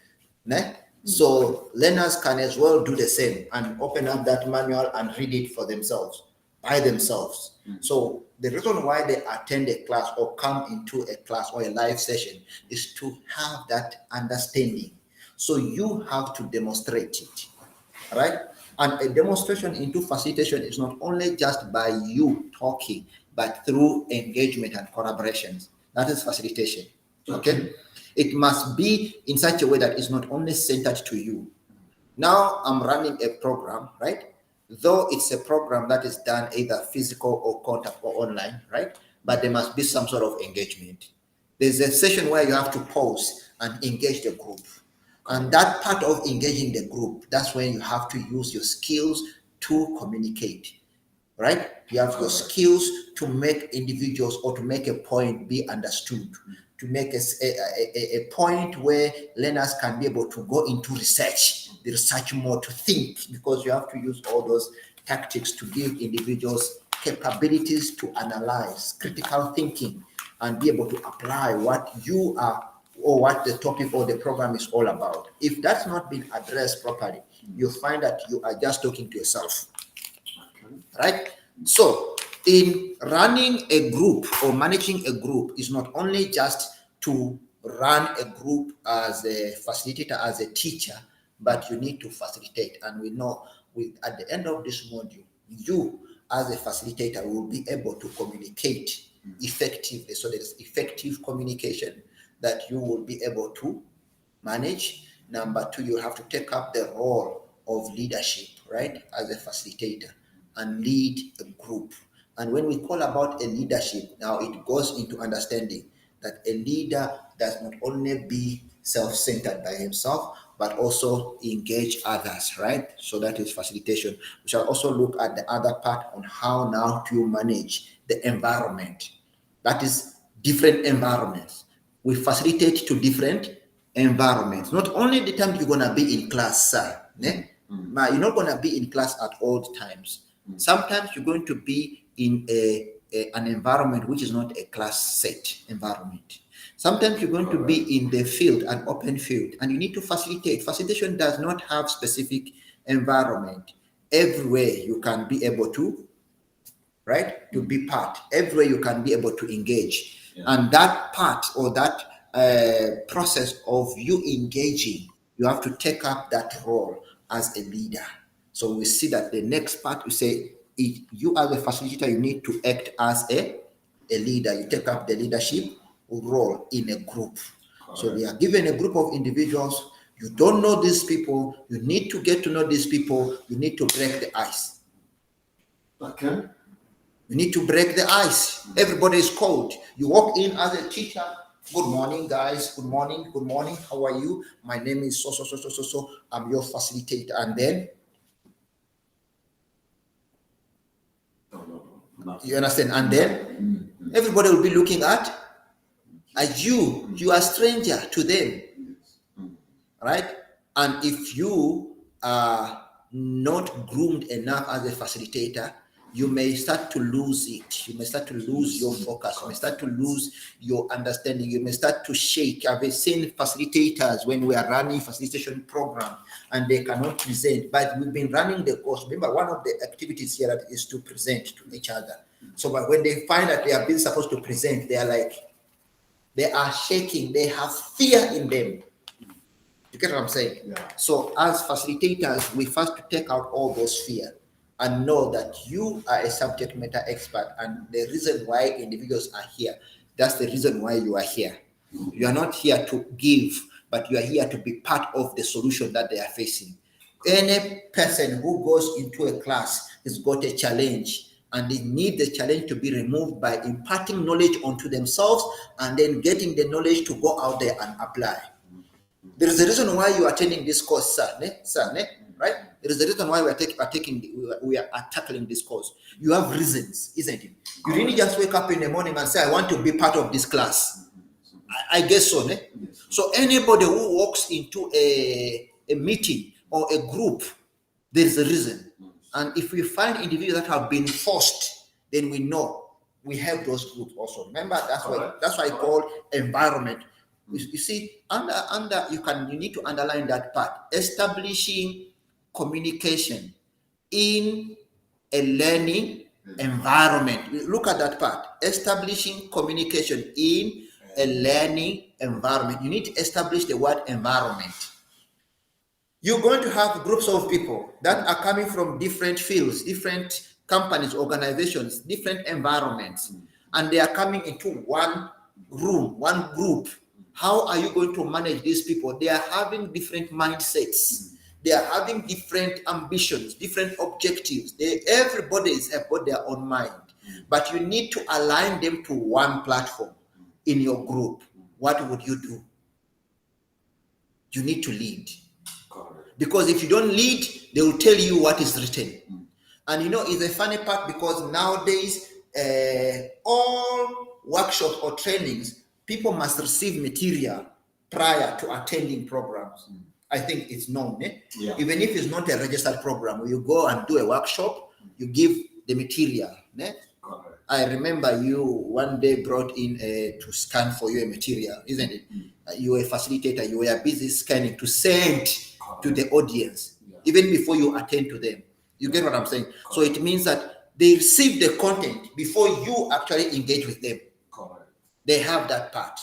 Speaker 1: Ne? So learners can as well do the same and open up that manual and read it for themselves, by themselves. So the reason why they attend a class or come into a class or a live session is to have that understanding. So you have to demonstrate it, right? And a demonstration into facilitation is not only just by you talking, but through engagement and collaborations. That is facilitation, okay? It must be in such a way that it's not only centered to you. Now I'm running a program, right? Though it's a program that is done either physical or contact or online, right? But there must be some sort of engagement. There's a session where you have to pause and engage the group. And that part of engaging the group, that's when you have to use your skills to communicate, right? You have your skills to make individuals or to make a point be understood, to make a point where learners can be able to go into research there's such more to think, because you have to use all those tactics to give individuals capabilities to analyze, critical thinking, and be able to apply what you are or what the topic or the program is all about. If that's not been addressed properly, you find that you are just talking to yourself, right? So in running a group or managing a group is not only just to run a group as a facilitator, as a teacher, but you need to facilitate. And we know at the end of this module, you as a facilitator will be able to communicate effectively. So there's effective communication that you will be able to manage. Number two, you have to take up the role of leadership, right, as a facilitator, and lead a group. And when we call about a leadership, now it goes into understanding that a leader does not only be self-centered by himself, but also engage others, right? So that is facilitation. We shall also look at the other part on how now to manage the environment. That is different environments. We facilitate to different environments. Not only the time you're gonna be in class, sir. But you're not gonna be in class at all times. Sometimes you're going to be in an environment which is not a class set environment. Sometimes you're going to be in the field, an open field, and you need to facilitate. Facilitation does not have specific environment. Everywhere you can be able to, right, to be part. Everywhere you can be able to engage. Yeah. And that part or that process of you engaging, you have to take up that role as a leader. So we see that the next part, we say, you as a facilitator, you need to act as a leader. You take up the leadership role in a group. So we are given a group of individuals. You don't know these people. You need to get to know these people. You need to break the ice.
Speaker 3: Okay.
Speaker 1: You need to break the ice. Everybody is cold. You walk in as a teacher. Good morning, guys. Good morning. Good morning. How are you? My name is so. I'm your facilitator. And then you understand? And then everybody will be looking at you. You are a stranger to them, right? And if you are not groomed enough as a facilitator, you may start to lose it. You may start to lose your focus. You may start to lose your understanding. You may start to shake. I've seen facilitators when we are running facilitation program and they cannot present, but we've been running the course. Remember, one of the activities here is to present to each other. So but when they find that they have been supposed to present, they are like, they are shaking. They have fear in them. You get what I'm saying? Yeah. So as facilitators, we first take out all those fear and know that you are a subject matter expert, and the reason why individuals are here, that's the reason why you are here. You are not here to give, but you are here to be part of the solution that they are facing. Any person who goes into a class has got a challenge, and they need the challenge to be removed by imparting knowledge onto themselves and then getting the knowledge to go out there and apply. There is a reason why you are attending this course, sir, right? There is a reason why we are tackling this course. You have reasons, isn't it? You really just wake up in the morning and say, I want to be part of this class. I guess so, ne? So anybody who walks into a meeting or a group, there is a reason. And if we find individuals that have been forced, then we know we have those groups also. Remember, that's why I call environment. You see, you need to underline that part. Establishing communication in a learning environment. Look at that part. Establishing communication in a learning environment. You need to establish the word environment. You're going to have groups of people that are coming from different fields, different companies, organizations, different environments, and they are coming into one room, one group. How are you going to manage these people? They are having different mindsets. They are having different ambitions, different objectives. Everybody has got their own mind. But you need to align them to one platform in your group. What would you do? You need to lead. Because if you don't lead, they will tell you what is written. And you know, it's a funny part because nowadays, all workshops or trainings, people must receive material prior to attending programs. I think it's known.
Speaker 3: Yeah.
Speaker 1: Even if it's not a registered program, you go and do a workshop, you give the material.
Speaker 3: Correct.
Speaker 1: I remember you one day brought in to scan for you a material, isn't it? You were a facilitator, you were busy scanning to send to the audience, even before you attend to them. You get what I'm saying? So it means that they receive the content before you actually engage with them.
Speaker 3: Correct.
Speaker 1: They have that part.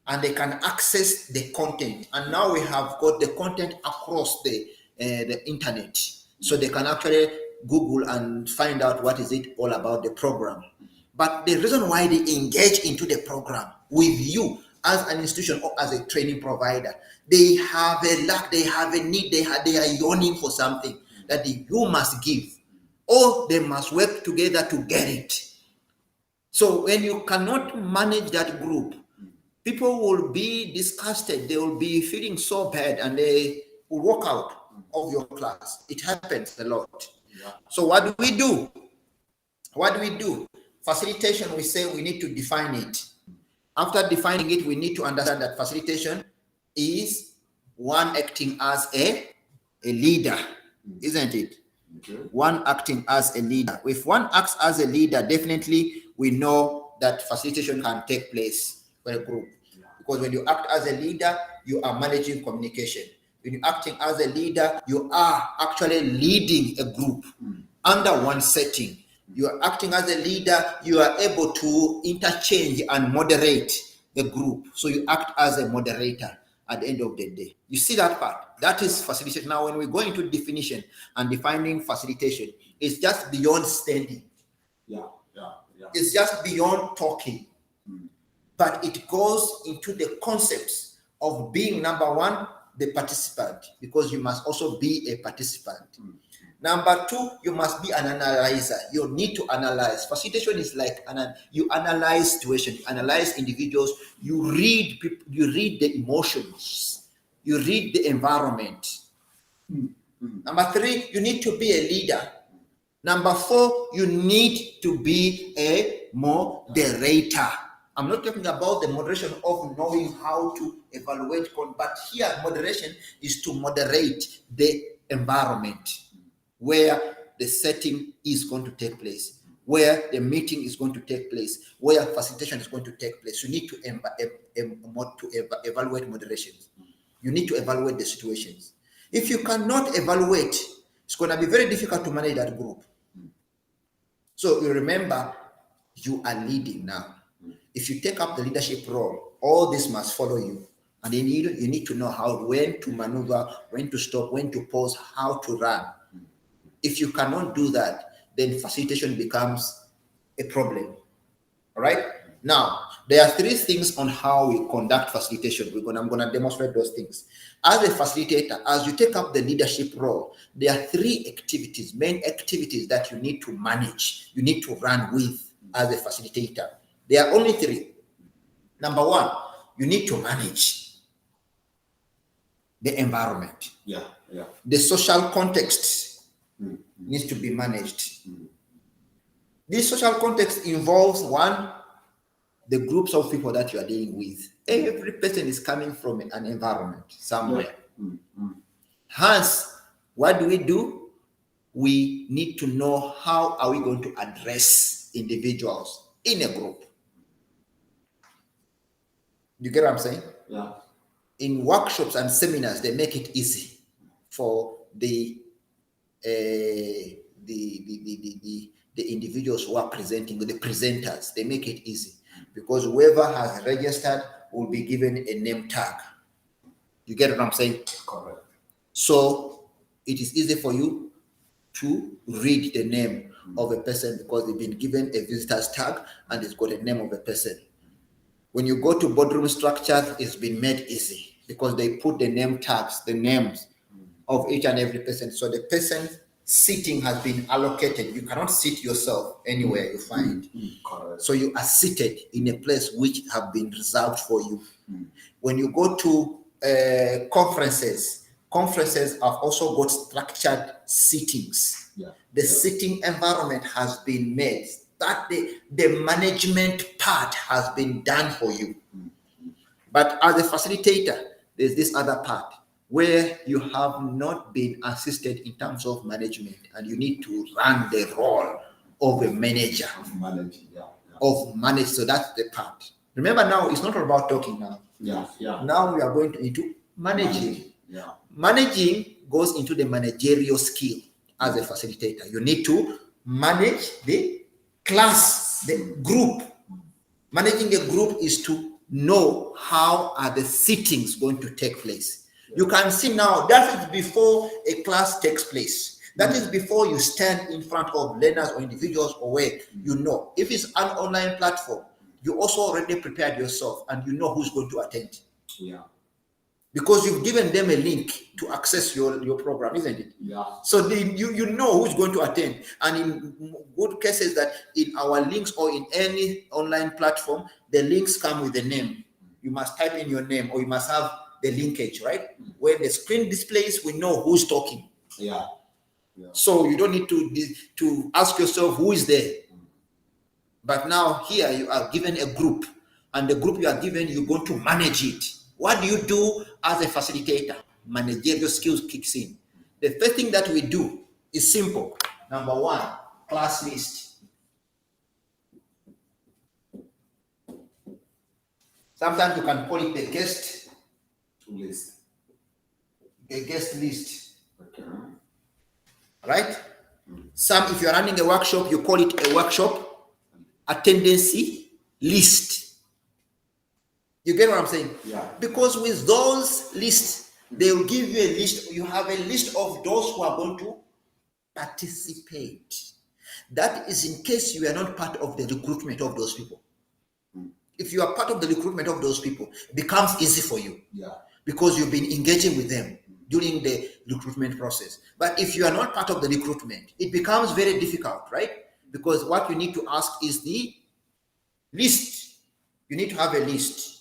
Speaker 1: And they can access the content. And now we have got the content across the internet. So they can actually Google and find out what is it all about the program. But the reason why they engage into the program with you as an institution or as a training provider, they have a lack, they have a need, they are yearning for something that you must give, or they must work together to get it. So when you cannot manage that group, people will be disgusted, they will be feeling so bad, and they will walk out of your class. It happens a lot. So what do we do? What do we do? Facilitation, we say we need to define it. After defining it, we need to understand that facilitation is one acting as a leader, isn't it?
Speaker 3: Okay.
Speaker 1: One acting as a leader. If one acts as a leader, definitely we know that facilitation can take place for a group. Because when you act as a leader, you are managing communication. When you're acting as a leader, you are actually leading a group under one setting. You are acting as a leader, you are able to interchange and moderate the group. So you act as a moderator at the end of the day. You see that part? That is facilitation. Now, when we go into definition and defining facilitation, it's just beyond standing.
Speaker 3: Yeah.
Speaker 1: It's just beyond talking. But it goes into the concepts of being, number one, the participant, because you must also be a participant. Number two, you must be an analyzer. You need to analyze. Facilitation is like you analyze situations, you analyze individuals, you read people, you read the emotions, you read the environment. Number three, you need to be a leader. Number four, you need to be a moderator. I'm not talking about the moderation of knowing how to evaluate, but here moderation is to moderate the environment where the setting is going to take place, where the meeting is going to take place, where facilitation is going to take place. You need to evaluate moderations. You need to evaluate the situations. If you cannot evaluate, it's going to be very difficult to manage that group. So you remember, you are leading now. If you take up the leadership role, all this must follow you. And then you need to know when to maneuver, when to stop, when to pause, how to run. If you cannot do that, then facilitation becomes a problem. All right? Now, there are three things on how we conduct facilitation. I'm going to demonstrate those things. As a facilitator, as you take up the leadership role, there are three activities, main activities that you need to manage, you need to run with as a facilitator. There are only three. Number one, you need to manage the environment.
Speaker 3: Yeah.
Speaker 1: The social context needs to be managed. This social context involves, one, the groups of people that you are dealing with. Every person is coming from an environment somewhere. Hence, what do? We need to know how are we going to address individuals in a group. You get what I'm saying?
Speaker 3: Yeah.
Speaker 1: In workshops and seminars, they make it easy for the individuals who are presenting, the presenters. They make it easy because whoever has registered will be given a name tag. You get what I'm saying?
Speaker 3: Correct.
Speaker 1: So it is easy for you to read the name of a person because they've been given a visitor's tag and it's got a name of a person. When you go to boardroom structures, it's been made easy because they put the name tags, the names of each and every person. So the person seating has been allocated. You cannot sit yourself anywhere you find.
Speaker 3: Correct.
Speaker 1: So you are seated in a place which have been reserved for you. When you go to conferences have also got structured seatings. The seating environment has been made. That the management part has been done for you. But as a facilitator, there's this other part. where you have not been assisted in terms of management and you need to run the role of a manager, of manage. So that's the part. Remember, now it's not about talking now. Now we are going into managing. Managing goes into the managerial skill as a facilitator. You need to manage the class, the group. Managing a group is to know how are the sittings going to take place. You can see now that is before a class takes place. That is before you stand in front of learners or individuals or where you know. If it's an online platform, you also already prepared yourself and you know who's going to attend. Because you've given them a link to access your program, isn't it? So you know who's going to attend. And in good cases that in our links or in any online platform, the links come with the name. You must type in your name or you must have the linkage, right? When the screen displays, we know who's talking. So you don't need to ask yourself who is there. But now here you are given a group, and the group you are given, you're going to manage it. What do you do as a facilitator? Managerial skills kicks in. The first thing that we do is simple. Number one, class list. Sometimes you can call it the guest list. A guest list. Right? Some, if you're running a workshop, you call it a workshop attendance list. You get what I'm saying? Because with those lists, they will give you a list. You have a list of those who are going to participate. That is in case you are not part of the recruitment of those people. If you are part of the recruitment of those people, it becomes easy for you. Because you've been engaging with them during the recruitment process. But if you are not part of the recruitment, it becomes very difficult, right? Because what you need to ask is the list. You need to have a list.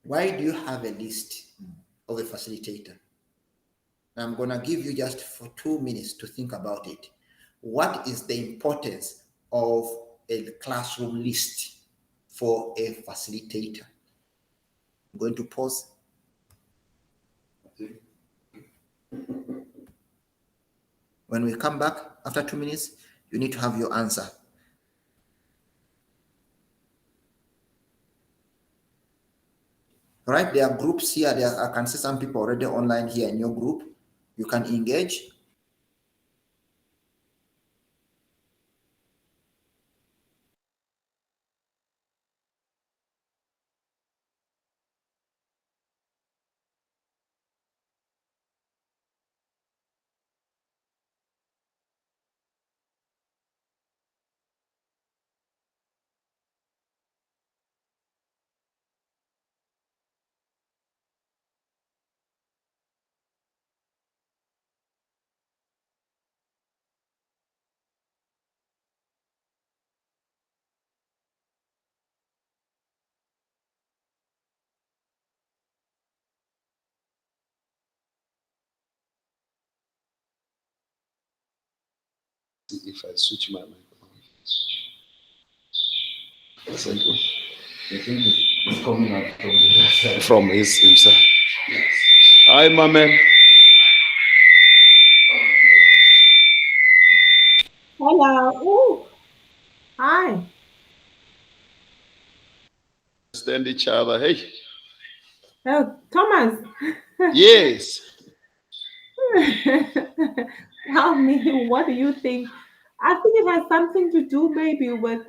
Speaker 1: Why do you have a list of a facilitator? I'm going to give you just for 2 minutes to think about it. What is the importance of a classroom list for a facilitator? I'm going to pause. When we come back after 2 minutes, you need to have your answer. All right, there are groups here. I can see some people already online here in your group. You can engage.
Speaker 4: If I switch my microphone. I think it's coming out from his himself. Hi, my man.
Speaker 2: Hello. Ooh. Hi.
Speaker 4: Understand each other. Hey.
Speaker 2: Oh, Thomas.
Speaker 4: Yes.
Speaker 2: Tell me, what do you think? I think it has something to do maybe with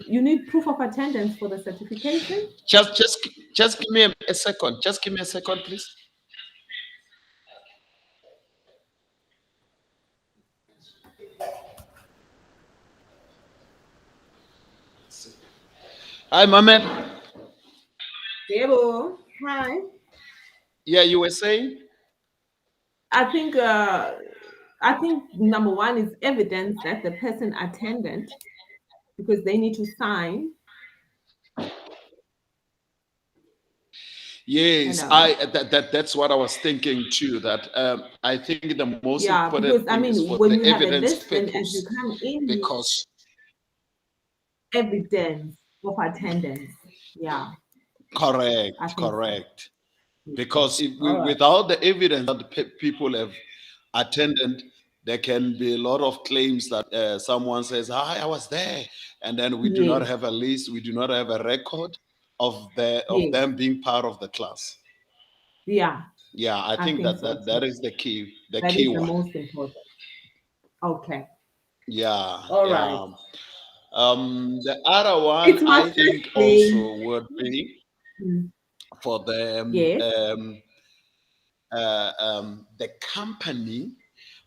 Speaker 2: you need proof of attendance for the certification.
Speaker 4: Just give me a second. Just give me a second, please. Hi, my man.
Speaker 2: Debo. Hi.
Speaker 4: Yeah, you were saying?
Speaker 2: I think number one is evidence that the person attended, because they need to sign.
Speaker 4: Yes, that's what I was thinking too. That I think the most important thing is for
Speaker 2: when
Speaker 4: the
Speaker 2: you have a
Speaker 4: evidence
Speaker 2: list and as you
Speaker 4: purpose,
Speaker 2: come in,
Speaker 4: because
Speaker 2: evidence of attendance. Yeah.
Speaker 4: Correct,
Speaker 2: I think so.
Speaker 4: correct. Because if
Speaker 2: All right.
Speaker 4: without the evidence that people have attended, there can be a lot of claims that someone says, "Hi, I was there," and then we do not
Speaker 2: Yes.
Speaker 4: have a list, we do not have a record of
Speaker 2: Yes.
Speaker 4: them being part of the class.
Speaker 2: Yeah,
Speaker 4: Yeah, I
Speaker 2: I
Speaker 4: think
Speaker 2: think
Speaker 4: that
Speaker 2: so
Speaker 4: that
Speaker 2: too.
Speaker 4: is the key,
Speaker 2: That is the
Speaker 4: one.
Speaker 2: most important. Okay.
Speaker 4: Yeah,
Speaker 2: All
Speaker 4: yeah.
Speaker 2: right.
Speaker 4: The other one
Speaker 2: It's
Speaker 4: I
Speaker 2: master's
Speaker 4: think
Speaker 2: claim.
Speaker 4: also would be
Speaker 2: Mm,
Speaker 4: for
Speaker 2: yes.
Speaker 4: the company.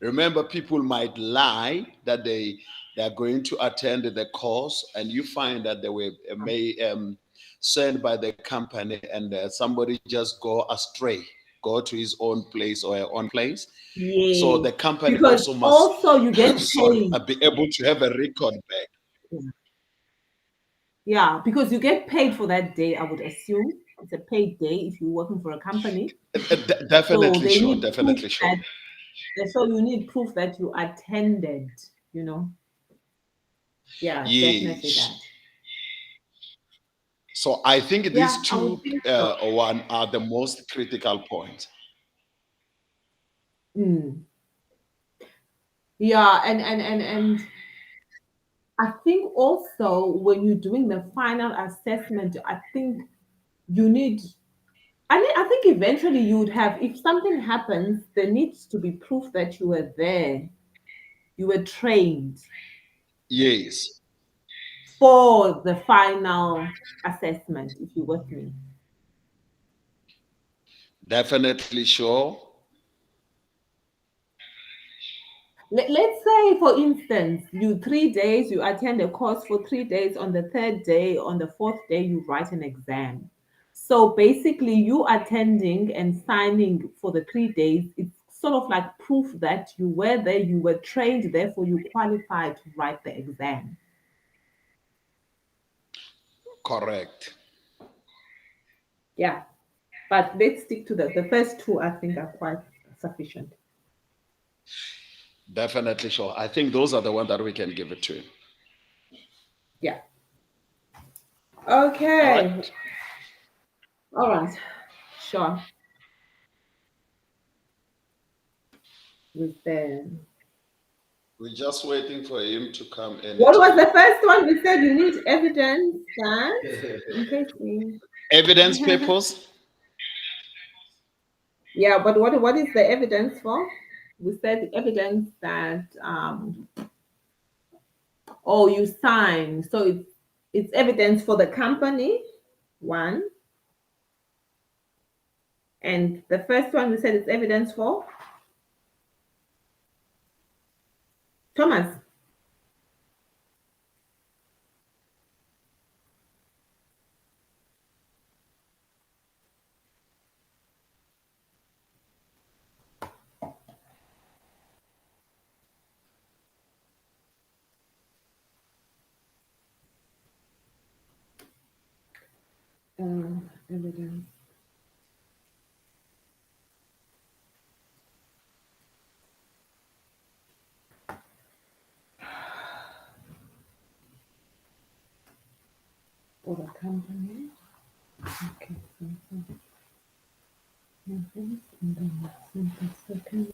Speaker 4: Remember, people might lie that they are going to attend the course, and you find that they were sent by the company, and somebody just go astray, go to his own place or her own place. So
Speaker 2: Yes.
Speaker 4: the company
Speaker 2: Because
Speaker 4: also must,
Speaker 2: also you get
Speaker 4: sorry,
Speaker 2: paid.
Speaker 4: be able to have a record back.
Speaker 2: Yeah, because you get paid for that day, I would assume. It's a paid day if you're working for a company. So
Speaker 4: Definitely
Speaker 2: they
Speaker 4: sure,
Speaker 2: need proof
Speaker 4: definitely sure.
Speaker 2: that, so you need proof that you attended, you know. Yeah, definitely
Speaker 4: Yes.
Speaker 2: that.
Speaker 4: So I think
Speaker 2: Yeah,
Speaker 4: these
Speaker 2: I would
Speaker 4: two
Speaker 2: think so.
Speaker 4: one are the most critical points.
Speaker 2: Mm. Yeah, and I think also when you're doing the final assessment, I think you need I think eventually you would have, if something happens, there needs to be proof that you were there, you were trained
Speaker 4: Yes,
Speaker 2: for the final assessment, if you're with me.
Speaker 4: definitely sure.
Speaker 2: Let's say, for instance, you 3 days, you attend a course for 3 days. On the third day, on the fourth day, you write an exam. So basically, you attending and signing for the 3 days, it's sort of like proof that you were there, you were trained, therefore you qualified to write the exam.
Speaker 4: Correct.
Speaker 2: Yeah. But let's stick to the first two, I think, are quite sufficient.
Speaker 4: Definitely sure. I think those are the ones that we can give it to.
Speaker 2: Yeah.
Speaker 4: All
Speaker 2: Okay.
Speaker 4: right.
Speaker 2: All right. Sure. With the
Speaker 4: We're just waiting for him to come
Speaker 2: What was
Speaker 4: anytime.
Speaker 2: the first one? You said you need evidence that in case we
Speaker 4: Evidence papers.
Speaker 2: Yeah, but what is the evidence for? We said evidence that oh, you sign. So it's evidence for the company, one. And the first one we said it's evidence for Thomas. Evidence for the company. Okay. Evidence, and then the second.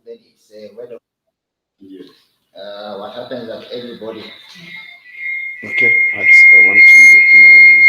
Speaker 1: then it's a word of
Speaker 3: Yes.
Speaker 1: what happens is that everybody
Speaker 3: Okay. I want to mute mine.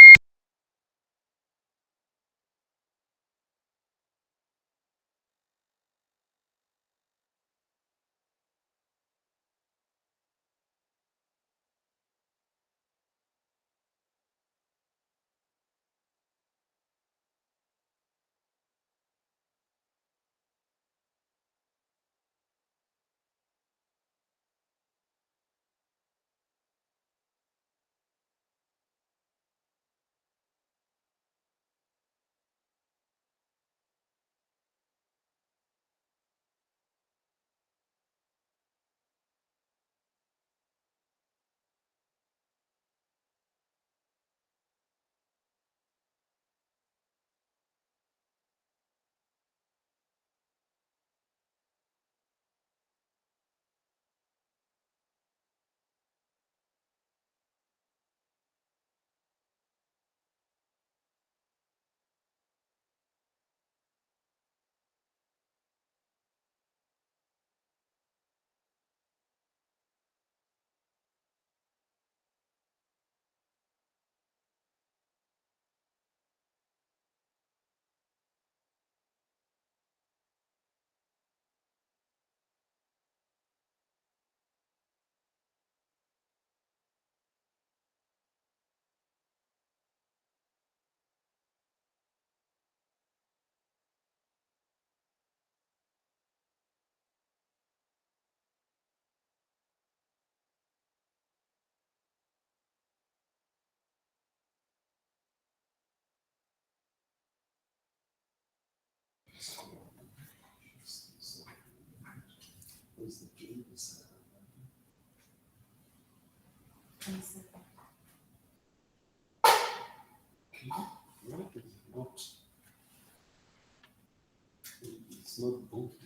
Speaker 3: It's not booked.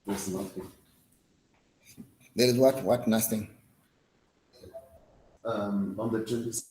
Speaker 3: There's nothing.
Speaker 1: there is what nothing.
Speaker 3: On the 20th.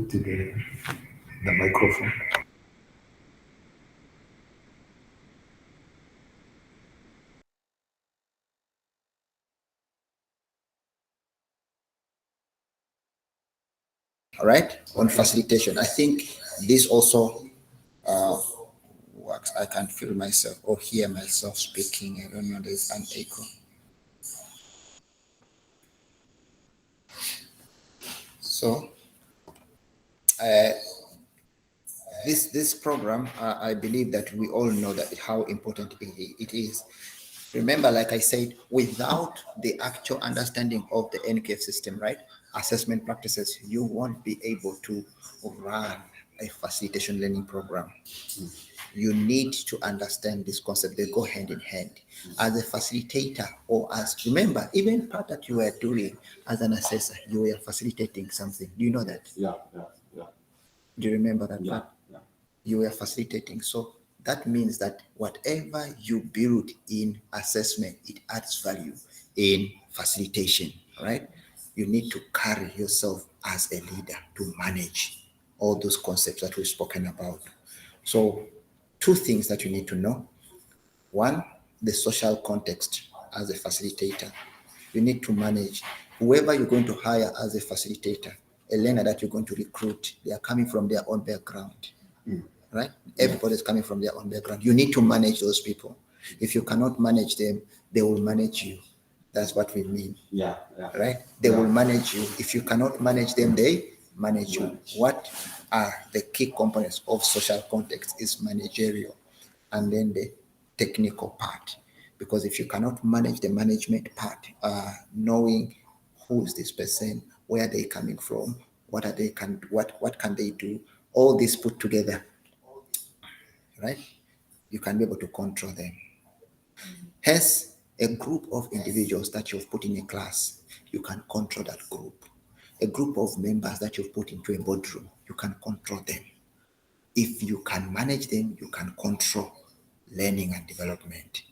Speaker 3: put the microphone.
Speaker 1: All right, on facilitation. I think this also works. I can feel myself or hear myself speaking. I don't know, there's an echo. So, this program, I believe that we all know that how important it is. Remember, like I said, without the actual understanding of the NKF system, right, assessment practices, you won't be able to run a facilitation learning program. You need to understand this concept. They go hand in hand. As a facilitator, or as, remember, even part that you were doing as an assessor, you were facilitating something. Do you know that?
Speaker 3: Yeah.
Speaker 1: Do you remember that
Speaker 3: Yeah.
Speaker 1: part? You were facilitating. So that means that whatever you build in assessment, it adds value in facilitation, right? You need to carry yourself as a leader to manage all those concepts that we've spoken about. So, two things that you need to know. One, the social context as a facilitator. You need to manage whoever you're going to hire as a facilitator, a learner that you're going to recruit. They are coming from their own background, right? Everybody's coming from their own background. You need to manage those people. If you cannot manage them, they will manage you. That's what we mean.
Speaker 3: Yeah.
Speaker 1: Right? They will manage you. If you cannot manage them, they manage you. What are the key components of social context? Is managerial, and then the technical part. Because if you cannot manage the management part, knowing who is this person, where are they coming from, what can they do, all this put together, right? You can be able to control them. Hence, a group of individuals that you've put in a class, you can control that group. A group of members that you've put into a boardroom, you can control them. If you can manage them, you can control learning and development,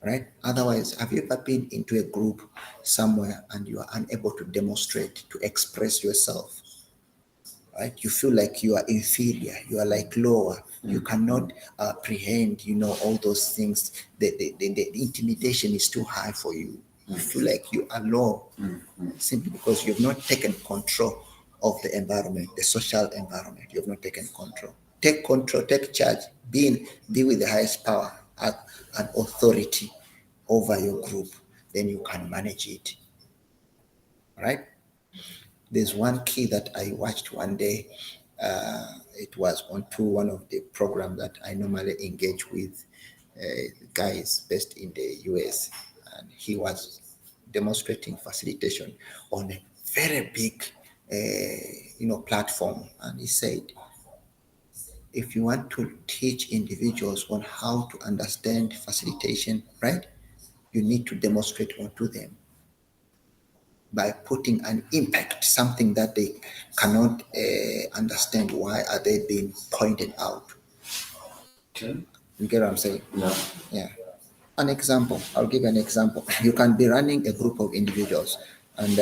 Speaker 1: right? Otherwise, have you ever been into a group somewhere and you are unable to demonstrate, to express yourself? Right? You feel like you are inferior, you are like lower, you cannot apprehend, all those things. The intimidation is too high for you. You feel like you are low simply because you've not taken control of the environment, the social environment. You've not taken control. Take control, take charge, be with the highest power, an authority over your group, then you can manage it. Right? There's one key that I watched one day. It was onto one of the programs that I normally engage with guys based in the US, and he was demonstrating facilitation on a very big, platform, and he said, if you want to teach individuals on how to understand facilitation, right, you need to demonstrate onto them by putting an impact, something that they cannot understand. Why are they being pointed out?
Speaker 3: Okay.
Speaker 1: You get what I'm saying?
Speaker 3: Yeah.
Speaker 1: An example, I'll give an example. You can be running a group of individuals and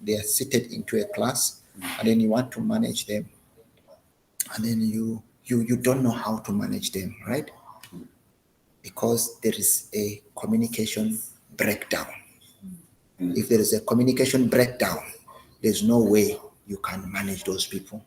Speaker 1: they are seated into a class, and then you want to manage them, and then you don't know how to manage them, right? Because there is a communication breakdown. If there is a communication breakdown, there's no way you can manage those people.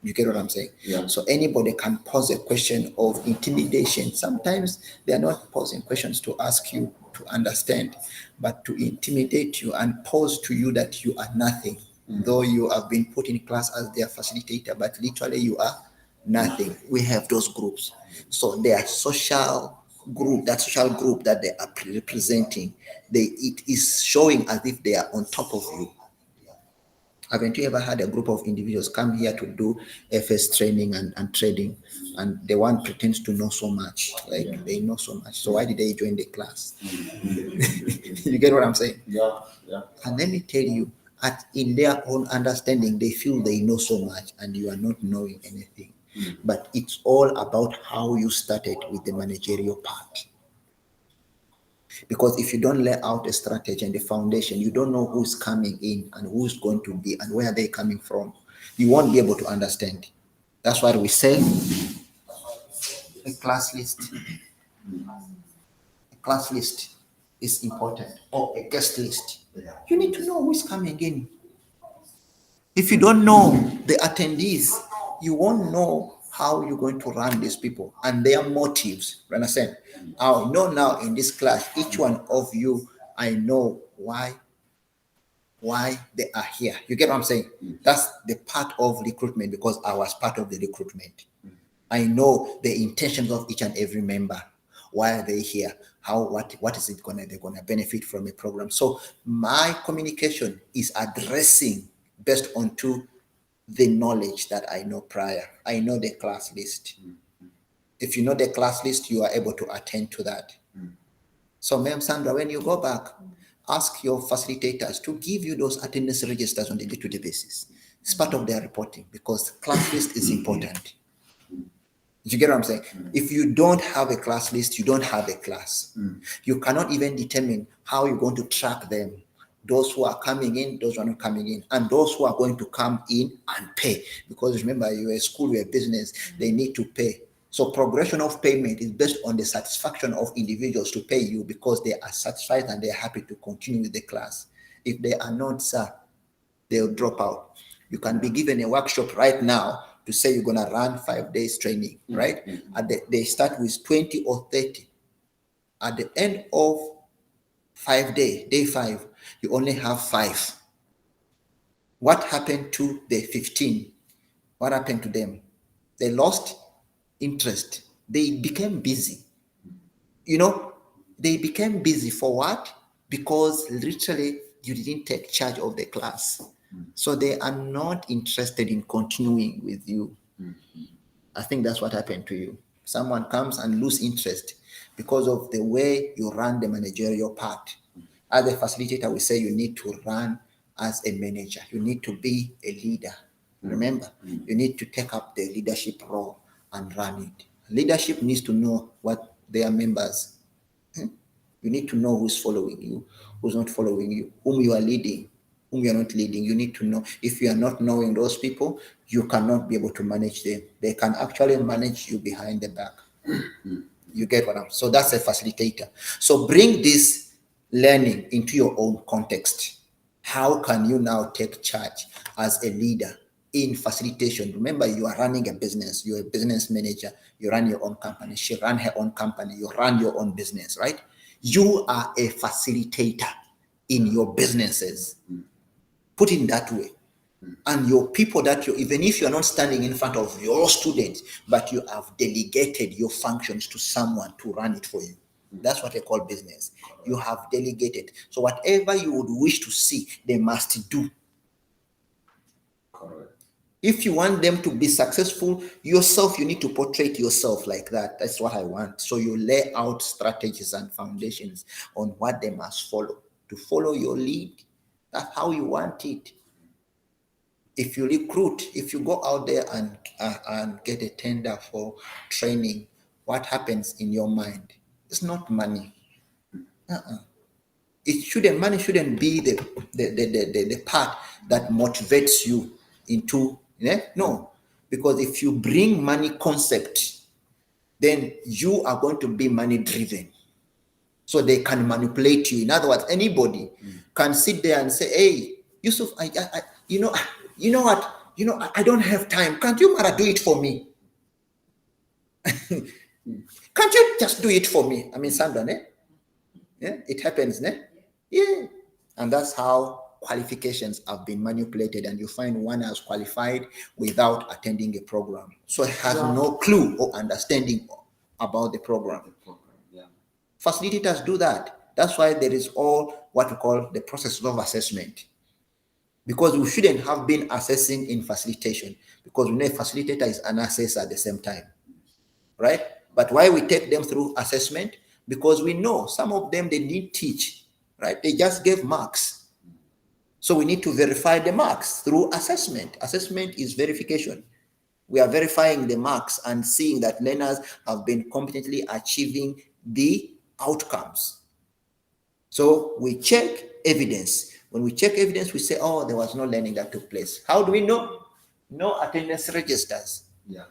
Speaker 1: You get what I'm saying?
Speaker 3: Yeah.
Speaker 1: So anybody can pose a question of intimidation. Sometimes they are not posing questions to ask you to understand, but to intimidate you and pose to you that you are nothing, though you have been put in class as their facilitator, but literally you are nothing. We have those groups. So their social group, that social group that they are representing, it is showing as if they are on top of you. Haven't you ever had a group of individuals come here to do FS training and trading, and the one pretends to know so much, like they know so much? So why did they join the class? You get what I'm saying?
Speaker 3: Yeah.
Speaker 1: And let me tell you, in their own understanding, they feel they know so much, and you are not knowing anything. But it's all about how you started with the managerial part. Because if you don't lay out a strategy and the foundation, you don't know who's coming in and who's going to be and where they're coming from. you won't be able to understand. That's why we say a class list. A class list is important, or a guest list. You need to know who's coming in. If you don't know the attendees, you won't know how you're going to run these people and their motives. You understand? I know now in this class, each one of you, I know why they are here. You get what I'm saying? That's the part of recruitment, because I was part of the recruitment. I know the intentions of each and every member. Why are they here? What is it they're gonna benefit from a program? So my communication is addressing based on the knowledge that I know prior. I know the class list. If you know the class list, you are able to attend to that. So, Ma'am Sandra, when you go back, ask your facilitators to give you those attendance registers on a day-to-day basis. It's part of their reporting, because class list is important. You get what I'm saying? If you don't have a class list, you don't have a class. You cannot even determine how you're going to track them. Those who are coming in, those who are not coming in, and those who are going to come in and pay. Because remember, you're a school, you're a business, they need to pay. So progression of payment is based on the satisfaction of individuals to pay you, because they are satisfied and they're happy to continue with the class. If they are not, sir, they'll drop out. You can be given a workshop right now to say you're going to run 5 days training, right? They start with 20 or 30. At the end of 5 days, day 5, you only have 5. What happened to the 15? What happened to them? They lost interest. They became busy. They became busy for what? Because literally you didn't take charge of the class. So they are not interested in continuing with you. I think that's what happened to you. Someone comes and lose interest because of the way you run the managerial part. As a facilitator, we say you need to run as a manager. You need to be a leader. Remember, you need to take up the leadership role and run it. Leadership needs to know what their members. You need to know who's following you, who's not following you, whom you are leading, whom you are not leading. You need to know. If you are not knowing those people, you cannot be able to manage them. They can actually manage you behind the back. You get what I'm saying? So that's a facilitator. So bring this learning into your own context. How can you now take charge as a leader in facilitation? Remember, you are running a business. You're a business manager. You run your own company. She ran her own company. You run your own business, right? You are a facilitator in your businesses. Put it that way. And your people even if you're not standing in front of your students, but you have delegated your functions to someone to run it for you. That's what I call business. You have delegated. So whatever you would wish to see, they must do.
Speaker 3: Correct.
Speaker 1: If you want them to be successful, yourself, you need to portray yourself like that. That's what I want. So you lay out strategies and foundations on what they must follow to follow your lead. That's how you want it. If you recruit, if you go out there and get a tender for training, what happens in your mind? It's not money. Money shouldn't be the part that motivates you into, no. Because if you bring money concept, then you are going to be money driven. So they can manipulate you. In other words, anybody can sit there and say, hey, Yusuf, you know what? I don't have time. Can't you, Mara, do it for me? Can't you just do it for me? I mean, Sandra, ne? Yeah, it happens, ne? Yeah. And that's how qualifications have been manipulated, and you find one has qualified without attending a program. So it has no clue or understanding about the program.
Speaker 3: Yeah.
Speaker 1: Facilitators do that. That's why there is all what we call the process of assessment. Because we shouldn't have been assessing in facilitation, because we know a facilitator is an assessor at the same time, right? But why we take them through assessment? Because we know some of them, they didn't teach, right? They just gave marks. So we need to verify the marks through assessment. Assessment is verification. We are verifying the marks and seeing that learners have been competently achieving the outcomes. So we check evidence. When we check evidence, we say, oh, there was no learning that took place. How do we know? No attendance registers.
Speaker 3: Yeah.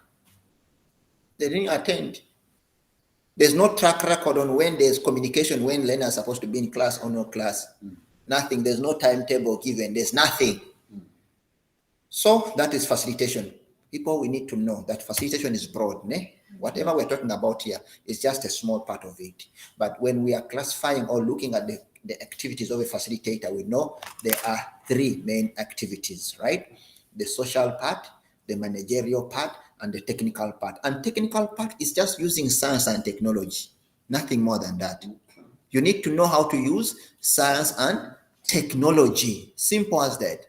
Speaker 1: They didn't attend. There's no track record on when there's communication, when learners are supposed to be in class or no class. Nothing. There's no timetable given. There's nothing. So that is facilitation. People, we need to know that facilitation is broad. Ne? Whatever we're talking about here is just a small part of it. But when we are classifying or looking at the activities of a facilitator, we know there are three main activities, right? The social part, the managerial part, and the technical part. And technical part is just using science and technology, nothing more than that. You need to know how to use science and technology. Simple as that.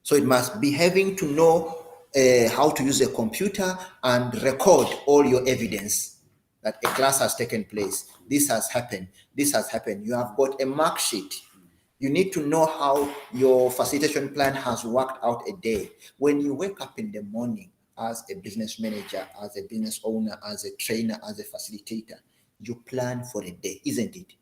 Speaker 1: So it must be having to know how to use a computer and record all your evidence that a class has taken place. This has happened. This has happened. You have got a mark sheet. You need to know how your facilitation plan has worked out a day. When you wake up in the morning as a business manager, as a business owner, as a trainer, as a facilitator, you plan for a day, isn't it?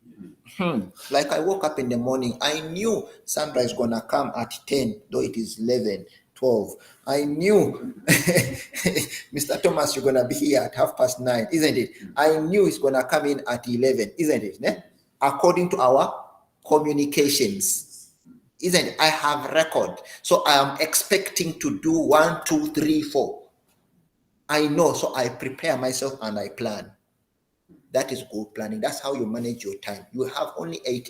Speaker 1: Like I woke up in the morning, I knew Sandra is going to come at 10, though it is 11, 12. I knew Mr. Thomas, you're going to be here at 9:30, isn't it? I knew he's going to come in at 11, isn't it? Ne? According to our communications, isn't it? I have record. So I am expecting to do 1, 2, 3, 4. I know, so I prepare myself and I plan. That is good planning. That's how you manage your time. You have only 8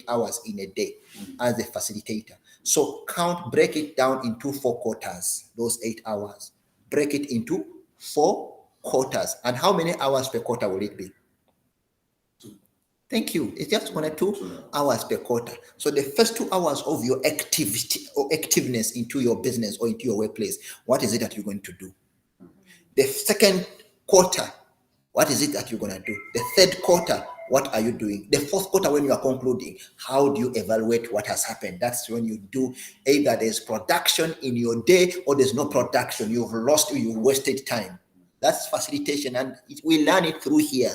Speaker 1: hours in a day as a facilitator. So break it down into 4 quarters, those 8 hours. Break it into 4 quarters. And how many hours per quarter will it be?
Speaker 3: 2.
Speaker 1: Thank you. It's just 1 or 2 hours per quarter. So the first 2 hours of your activity or activeness into your business or into your workplace, what is it that you're going to do? The second quarter, what is it that you're going to do? The third quarter, what are you doing? The fourth quarter, when you are concluding, how do you evaluate what has happened? That's when you do either there's production in your day or there's no production. You've lost, you wasted time. That's facilitation, and we learn it through here,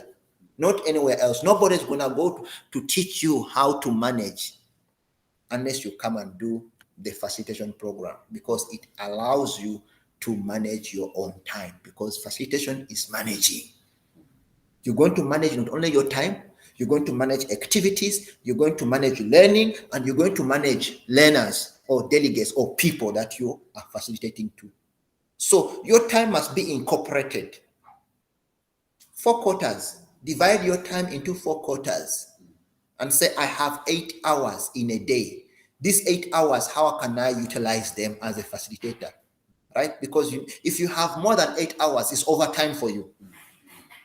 Speaker 1: not anywhere else. Nobody's going to go to teach you how to manage unless you come and do the facilitation program, because it allows you to manage your own time, because facilitation is managing. You're going to manage not only your time, you're going to manage activities, you're going to manage learning, and you're going to manage learners or delegates or people that you are facilitating to. So your time must be incorporated. 4 quarters. Divide your time into 4 quarters and say, I have 8 hours in a day. These 8 hours, how can I utilize them as a facilitator? Right? Because if you have more than 8 hours, it's overtime for you.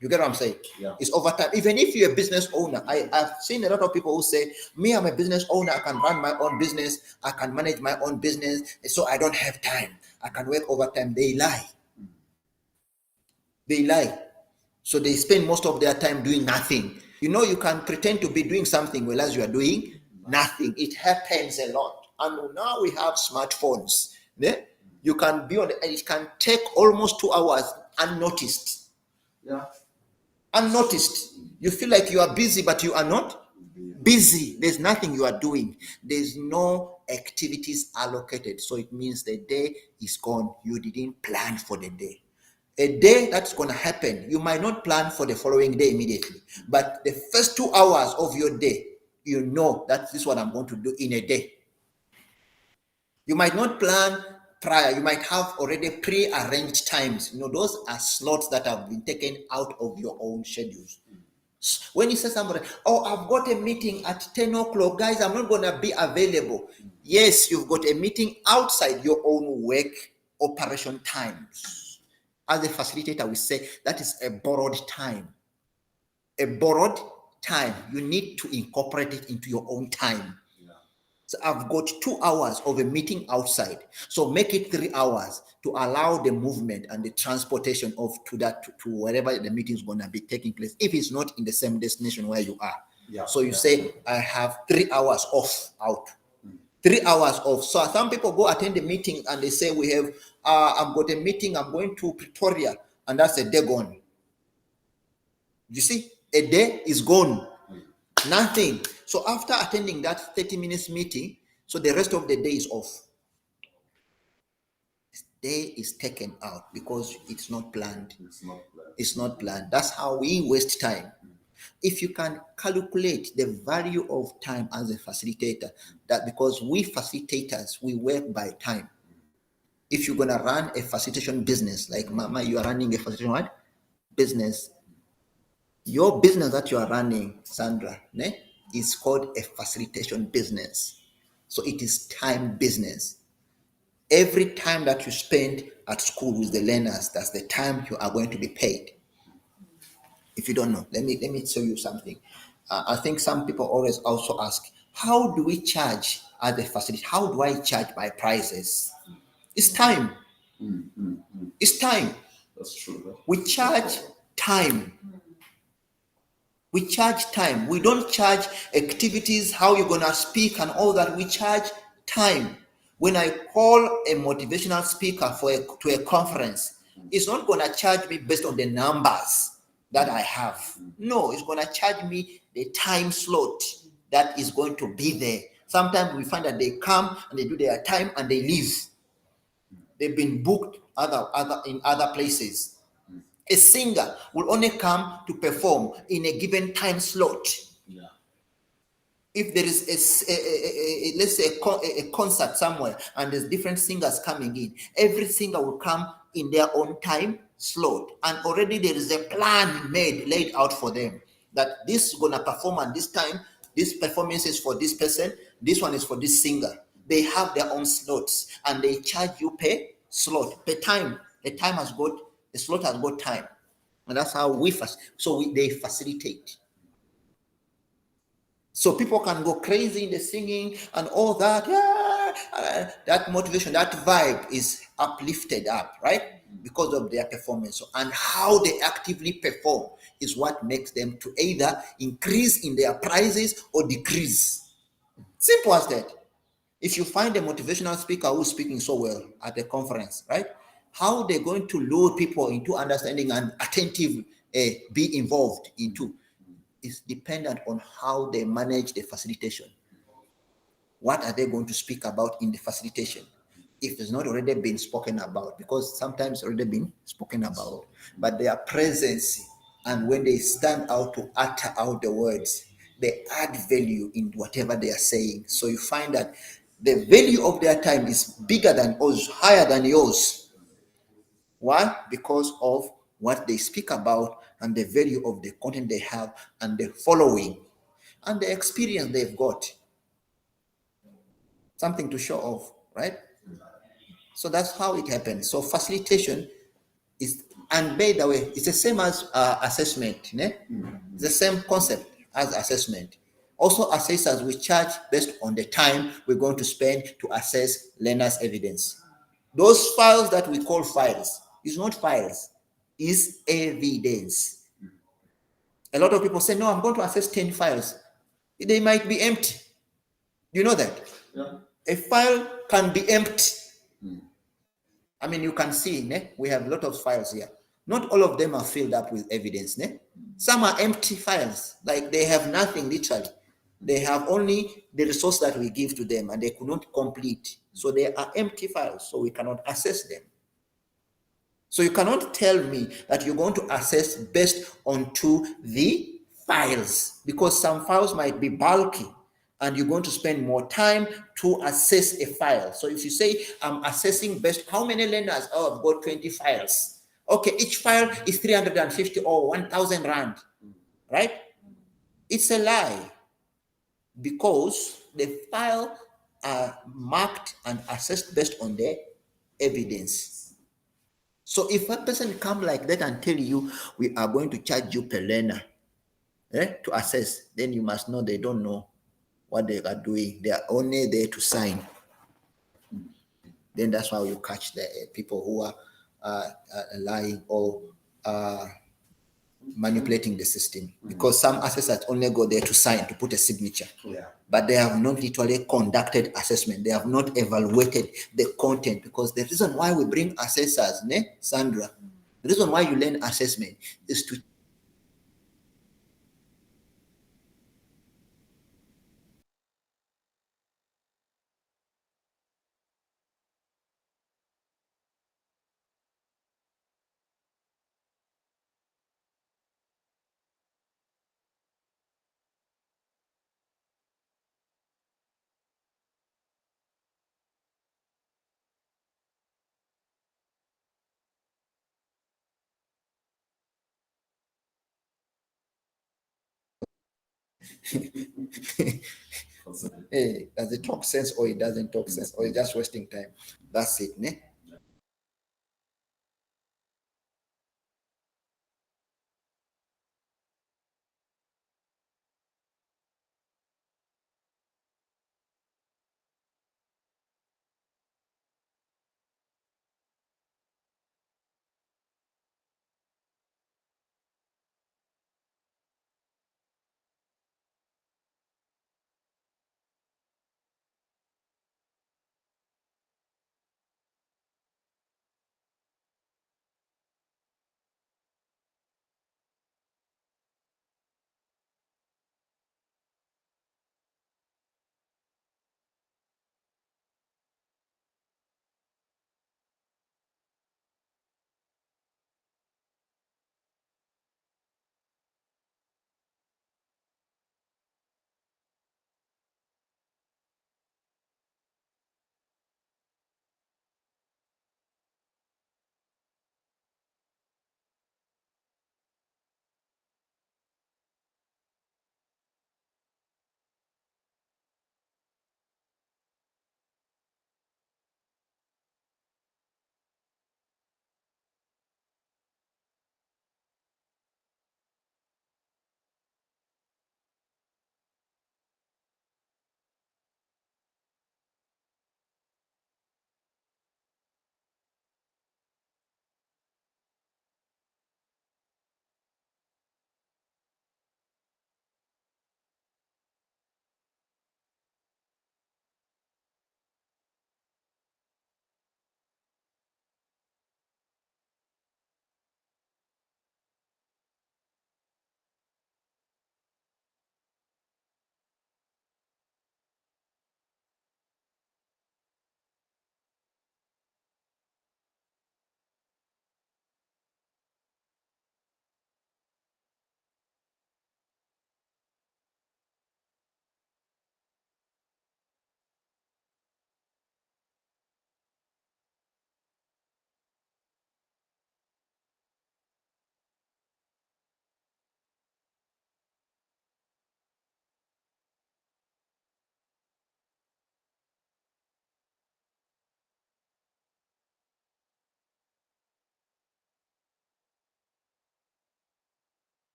Speaker 1: You get what I'm saying?
Speaker 3: Yeah.
Speaker 1: It's overtime. Even if you're a business owner, I've seen a lot of people who say, me, I'm a business owner. I can run my own business. I can manage my own business. So I don't have time. I can work overtime. They lie. They lie. So they spend most of their time doing nothing. You know, you can pretend to be doing something whereas you are doing nothing. It happens a lot. And now we have smartphones. Yeah? You can be on it, and it can take almost 2 hours unnoticed.
Speaker 3: Yeah.
Speaker 1: Unnoticed. You feel like you are busy, but you are not busy. There's nothing you are doing. There's no activities allocated. So it means the day is gone. You didn't plan for the day. A day that's going to happen, you might not plan for the following day immediately, but the first 2 hours of your day, you know that this is what I'm going to do in a day. You might not plan prior. You might have already pre-arranged times. You know, those are slots that have been taken out of your own schedules. When you say somebody, oh, I've got a meeting at 10 o'clock, guys, I'm not going to be available. Yes, you've got a meeting outside your own work operation times. As a facilitator, we say that is a borrowed time. A borrowed time. You need to incorporate it into your own time. So I've got 2 hours of a meeting outside. So make it 3 hours to allow the movement and the transportation of to wherever the meeting is going to be taking place, if it's not in the same destination where you are.
Speaker 3: Yeah.
Speaker 1: So you say, I have 3 hours off out. 3 hours off. So some people go attend the meeting and they say, we have, I've got a meeting, I'm going to Pretoria, and that's a day gone. You see, a day is gone. Nothing. So after attending that 30 minutes meeting, so the rest of the day is off. day is taken out because it's not planned.
Speaker 3: It's not planned.
Speaker 1: It's not planned. That's how we waste time. If you can calculate the value of time as a facilitator, that because we facilitators, we work by time. If you're gonna run a facilitation business, like Mama, you are running a facilitation what? Business. Your business that you are running, Sandra, ne, is called a facilitation business. So it is time business. Every time that you spend at school with the learners, that's the time you are going to be paid. If you don't know, let me show you something. I think some people always also ask, how do we charge at the facility? How do I charge my prices? It's time. It's time.
Speaker 3: That's true.
Speaker 1: We charge time. We charge time. We don't charge activities, how you're gonna speak and all that. We charge time. When I call a motivational speaker to a conference, it's not gonna charge me based on the numbers that I have. No, it's gonna charge me the time slot that is going to be there. Sometimes we find that they come and they do their time and they leave. They've been booked in other places. A singer will only come to perform in a given time slot.
Speaker 3: Yeah.
Speaker 1: If there is let's say a concert somewhere and there's different singers coming in, every singer will come in their own time slot, and already there is a plan laid out for them that this is gonna perform at this time. This performance is for this person. This one is for this singer. They have their own slots and they charge you per slot, per time. The slot has got time, and that's how they facilitate. So people can go crazy in the singing and all that. Yeah, that motivation, that vibe is uplifted up, right? Because of their performance. And how they actively perform is what makes them to either increase in their prizes or decrease. Simple as that. If you find a motivational speaker who's speaking so well at the conference, right? How they're going to lure people into understanding and attentive, be involved into, is dependent on how they manage the facilitation. What are they going to speak about in the facilitation? If it's not already been spoken about, because sometimes it's already been spoken about, but their presence and when they stand out to utter out the words, they add value in whatever they are saying. So you find that the value of their time is bigger than yours, higher than yours. Why? Because of what they speak about and the value of the content they have and the following and the experience they've got. Something to show off, right? So that's how it happens. So facilitation is, and by the way, it's the same as assessment. It's the same concept as assessment. Also, assessors, we charge based on the time we're going to spend to assess learners' evidence. Those files that we call files is not files, is evidence. A lot of people say, no, I'm going to assess 10 files. They might be empty. You know that?
Speaker 3: Yeah.
Speaker 1: A file can be empty. I mean, you can see, we have a lot of files here. Not all of them are filled up with evidence. Some are empty files, like they have nothing literally. They have only the resource that we give to them and they could not complete. So they are empty files, so we cannot assess them. So you cannot tell me that you're going to assess based onto the files, because some files might be bulky and you're going to spend more time to assess a file. So if you say, I'm assessing based, how many learners? Oh, I've got 20 files. Okay, each file is 350 or 1,000 rand, right? It's a lie, because the file are marked and assessed based on the evidence. So if a person come like that and tell you, we are going to charge you per learner to assess, then you must know they don't know what they are doing. They are only there to sign. Then that's why you catch the people who are lying or manipulating the system, because some assessors only go there to sign, to put a signature.
Speaker 3: Yeah.
Speaker 1: But they have not literally conducted assessment. They have not evaluated the content, because the reason why we bring assessors, Sandra, the reason why you learn assessment is to Hey, does it talk sense or it doesn't talk sense or it's just wasting time? That's it, ne?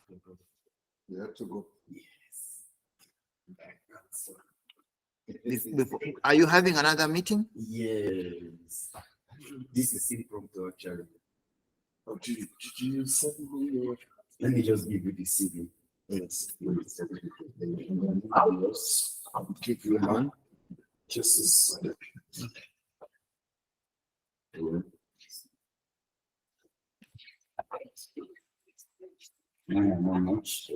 Speaker 3: You have to go.
Speaker 5: Yes.
Speaker 1: Are you having another meeting?
Speaker 5: Yes. This is impromptu actually. Oh, did you send me? Let me just give you the CV. Yes. I'll give you one. Just a second. Not much.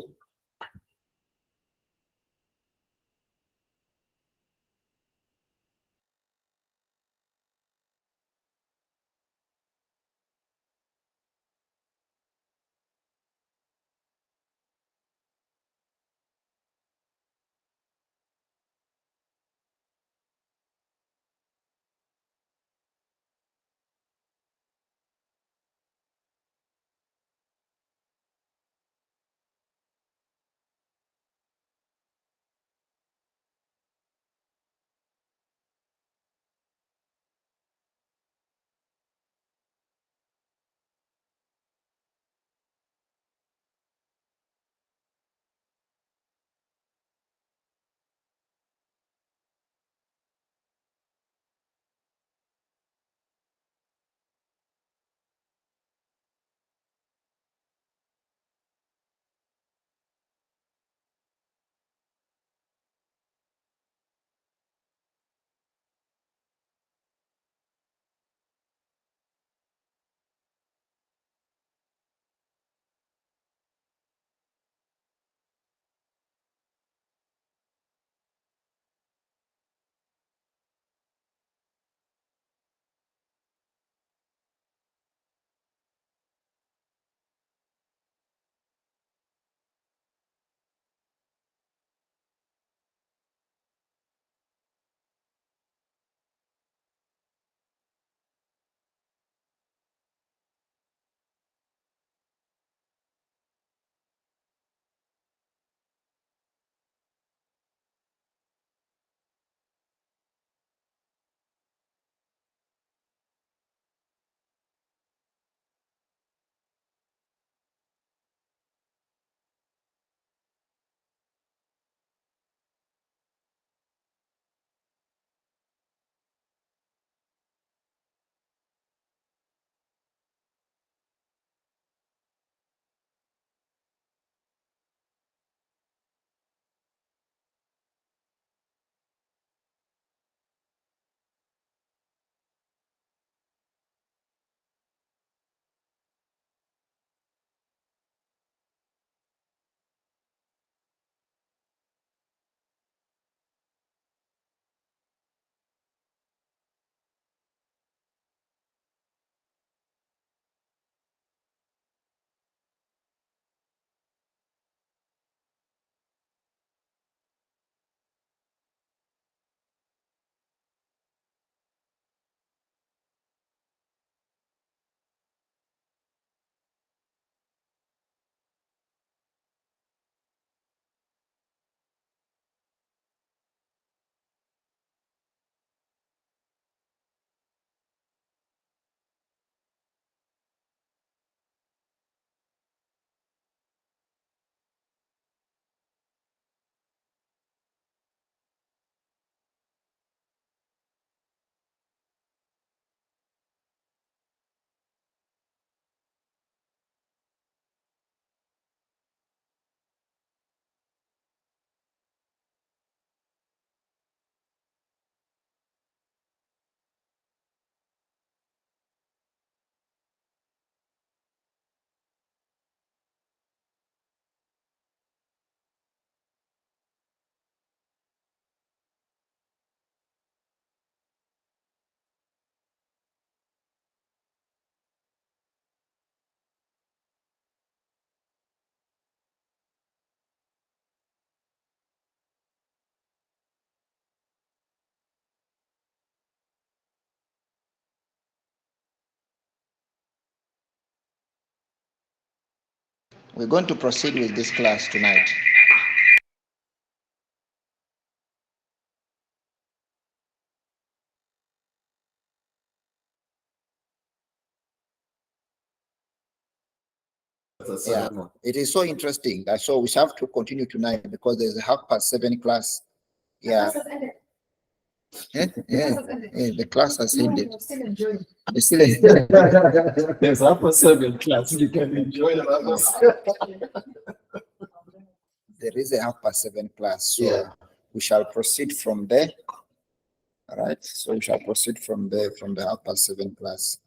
Speaker 1: We're going to proceed with this class tonight. Yeah, it is so interesting. So we have to continue tonight because there's a 7:30 class. Yeah. Yeah, the class has ended. It's still
Speaker 5: There's 7:30 class. You can enjoy the others.
Speaker 1: there is a 7:30 class, so
Speaker 5: Yeah.
Speaker 1: we shall proceed from there. All right, so we shall proceed from there, from the 7:30 class.